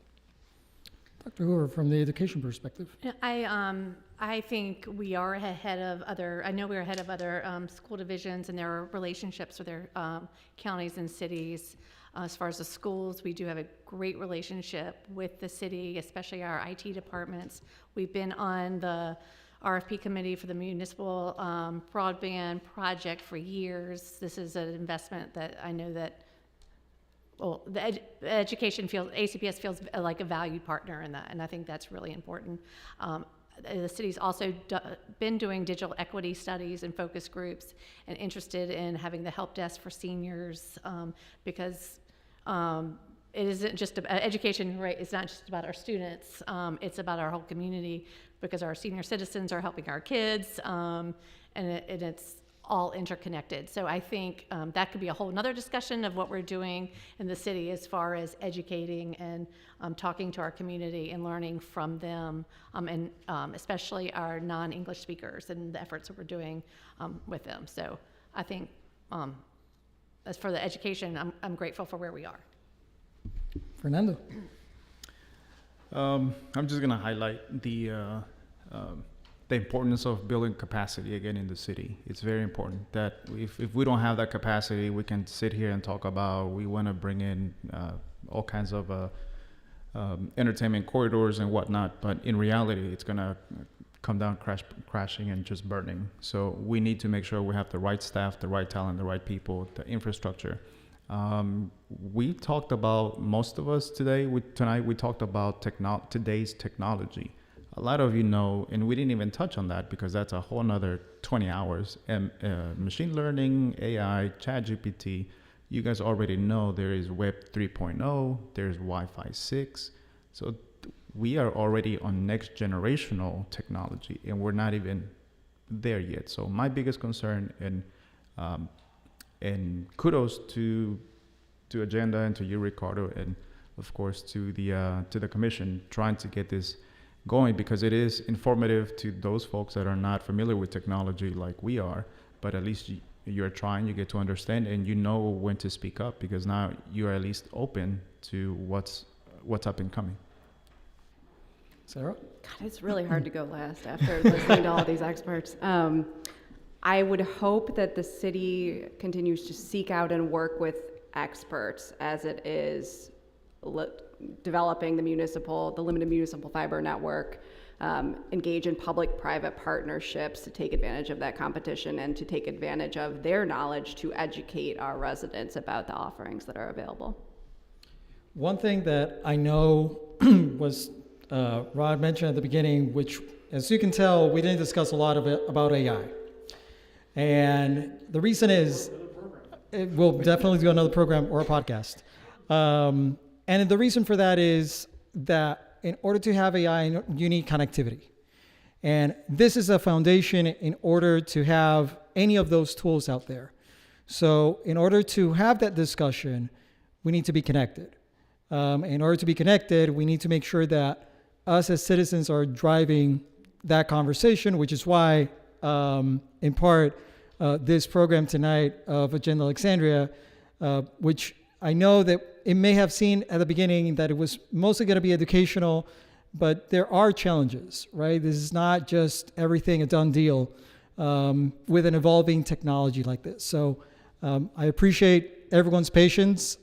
Dr. Hoover, from the education perspective. I think we are ahead of other, I know we're ahead of other school divisions and their relationships with their counties and cities. As far as the schools, we do have a great relationship with the city, especially our IT departments. We've been on the RFP committee for the municipal broadband project for years. This is an investment that I know that, well, the education feels, ACPS feels like a valued partner in that, and I think that's really important. The city's also been doing digital equity studies and focus groups and interested in having the help desk for seniors because it isn't just about education, right? It's not just about our students. It's about our whole community because our senior citizens are helping our kids, and it's all interconnected. So I think that could be a whole nother discussion of what we're doing in the city as far as educating and talking to our community and learning from them, and especially our non-English speakers and the efforts that we're doing with them. So I think as for the education, I'm grateful for where we are. Fernando. I'm just going to highlight the importance of building capacity again in the city. It's very important that if we don't have that capacity, we can sit here and talk about we want to bring in all kinds of entertainment corridors and whatnot, but in reality, it's going to come down crashing and just burning. So we need to make sure we have the right staff, the right talent, the right people, the infrastructure. We talked about, most of us tonight we talked about today's technology. A lot of you know, and we didn't even touch on that because that's a whole nother 20 hours. Machine learning, AI, ChatGPT, you guys already know there is Web 3.0, there's Wi-Fi 6. So we are already on next generational technology and we're not even there yet. So my biggest concern, and kudos to to Agenda and to you, Ricardo, and of course to the commission, trying to get this going, because it is informative to those folks that are not familiar with technology like we are, but at least you're trying, you get to understand, and you know when to speak up, because now you're at least open to what's up and coming. Sarah? God, it's really hard to go last after listening to all these experts. I would hope that the city continues to seek out and work with experts as it is developing the limited municipal fiber network, engage in public-private partnerships to take advantage of that competition and to take advantage of their knowledge to educate our residents about the offerings that are available. One thing that I know was Rod mentioned at the beginning, which, as you can tell, we didn't discuss a lot of it about AI. And the reason is, we'll definitely do another program or a podcast. And the reason for that is that in order to have AI, you need connectivity. And this is a foundation in order to have any of those tools out there. So in order to have that discussion, we need to be connected. In order to be connected, we need to make sure that us as citizens are driving that conversation, which is why, in part, this program tonight of Agenda Alexandria, which I know that it may have seemed at the beginning that it was mostly going to be educational, but there are challenges, right? This is not just everything a done deal with an evolving technology like this. So I appreciate everyone's patience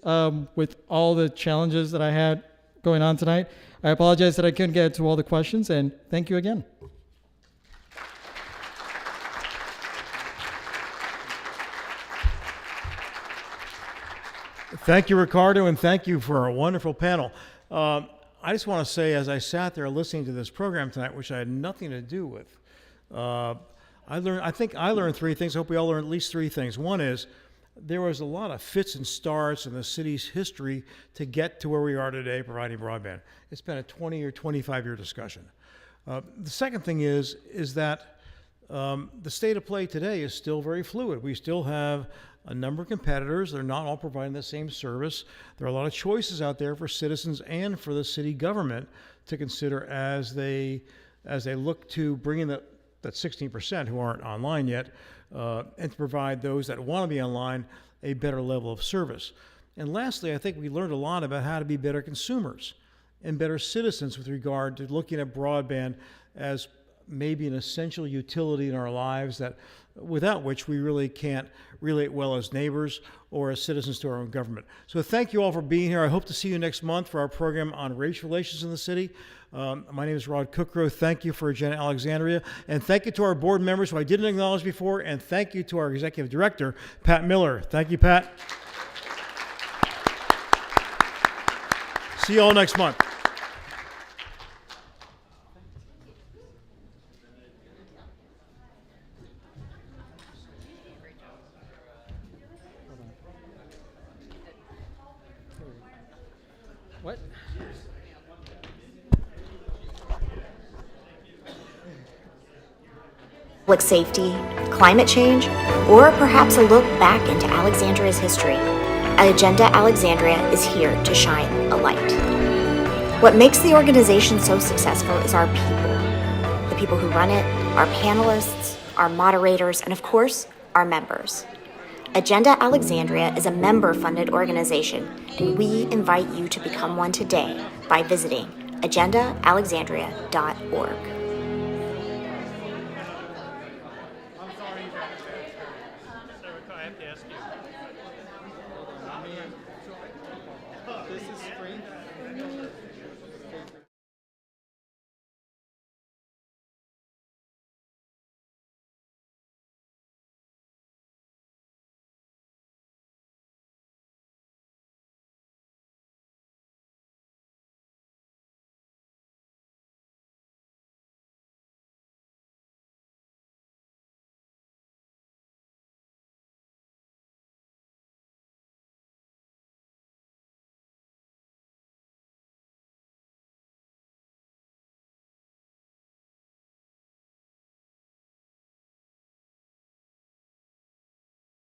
with all the challenges that I had going on tonight. I apologize that I couldn't get to all the questions, and thank you again. Thank you, Ricardo, and thank you for a wonderful panel. I just want to say, as I sat there listening to this program tonight, which I had nothing to do with, I think I learned three things. I hope we all learned at least three things. One is there was a lot of fits and starts in the city's history to get to where we are today providing broadband. It's been a 20 or 25-year discussion. The second thing is that the state of play today is still very fluid. We still have a number of competitors. They're not all providing the same service. There are a lot of choices out there for citizens and for the city government to consider as they look to bring in that 16% who aren't online yet, and to provide those that want to be online a better level of service. And lastly, I think we learned a lot about how to be better consumers and better citizens with regard to looking at broadband as maybe an essential utility in our lives that without which we really can't relate well as neighbors or as citizens to our own government. So thank you all for being here. I hope to see you next month for our program on race relations in the city. My name is Rod Cookrow. Thank you for Agenda Alexandria. And thank you to our board members who I didn't acknowledge before. And thank you to our executive director, Pat Miller. Thank you, Pat. See you all next month. What? Public safety, climate change, or perhaps a look back into Alexandria's history, Agenda Alexandria is here to shine a light. What makes the organization so successful is our people. The people who run it, our panelists, our moderators, and of course, our members. Agenda Alexandria is a member-funded organization, and we invite you to become one today by visiting agendaalexandria.org. I have to ask you. This is free.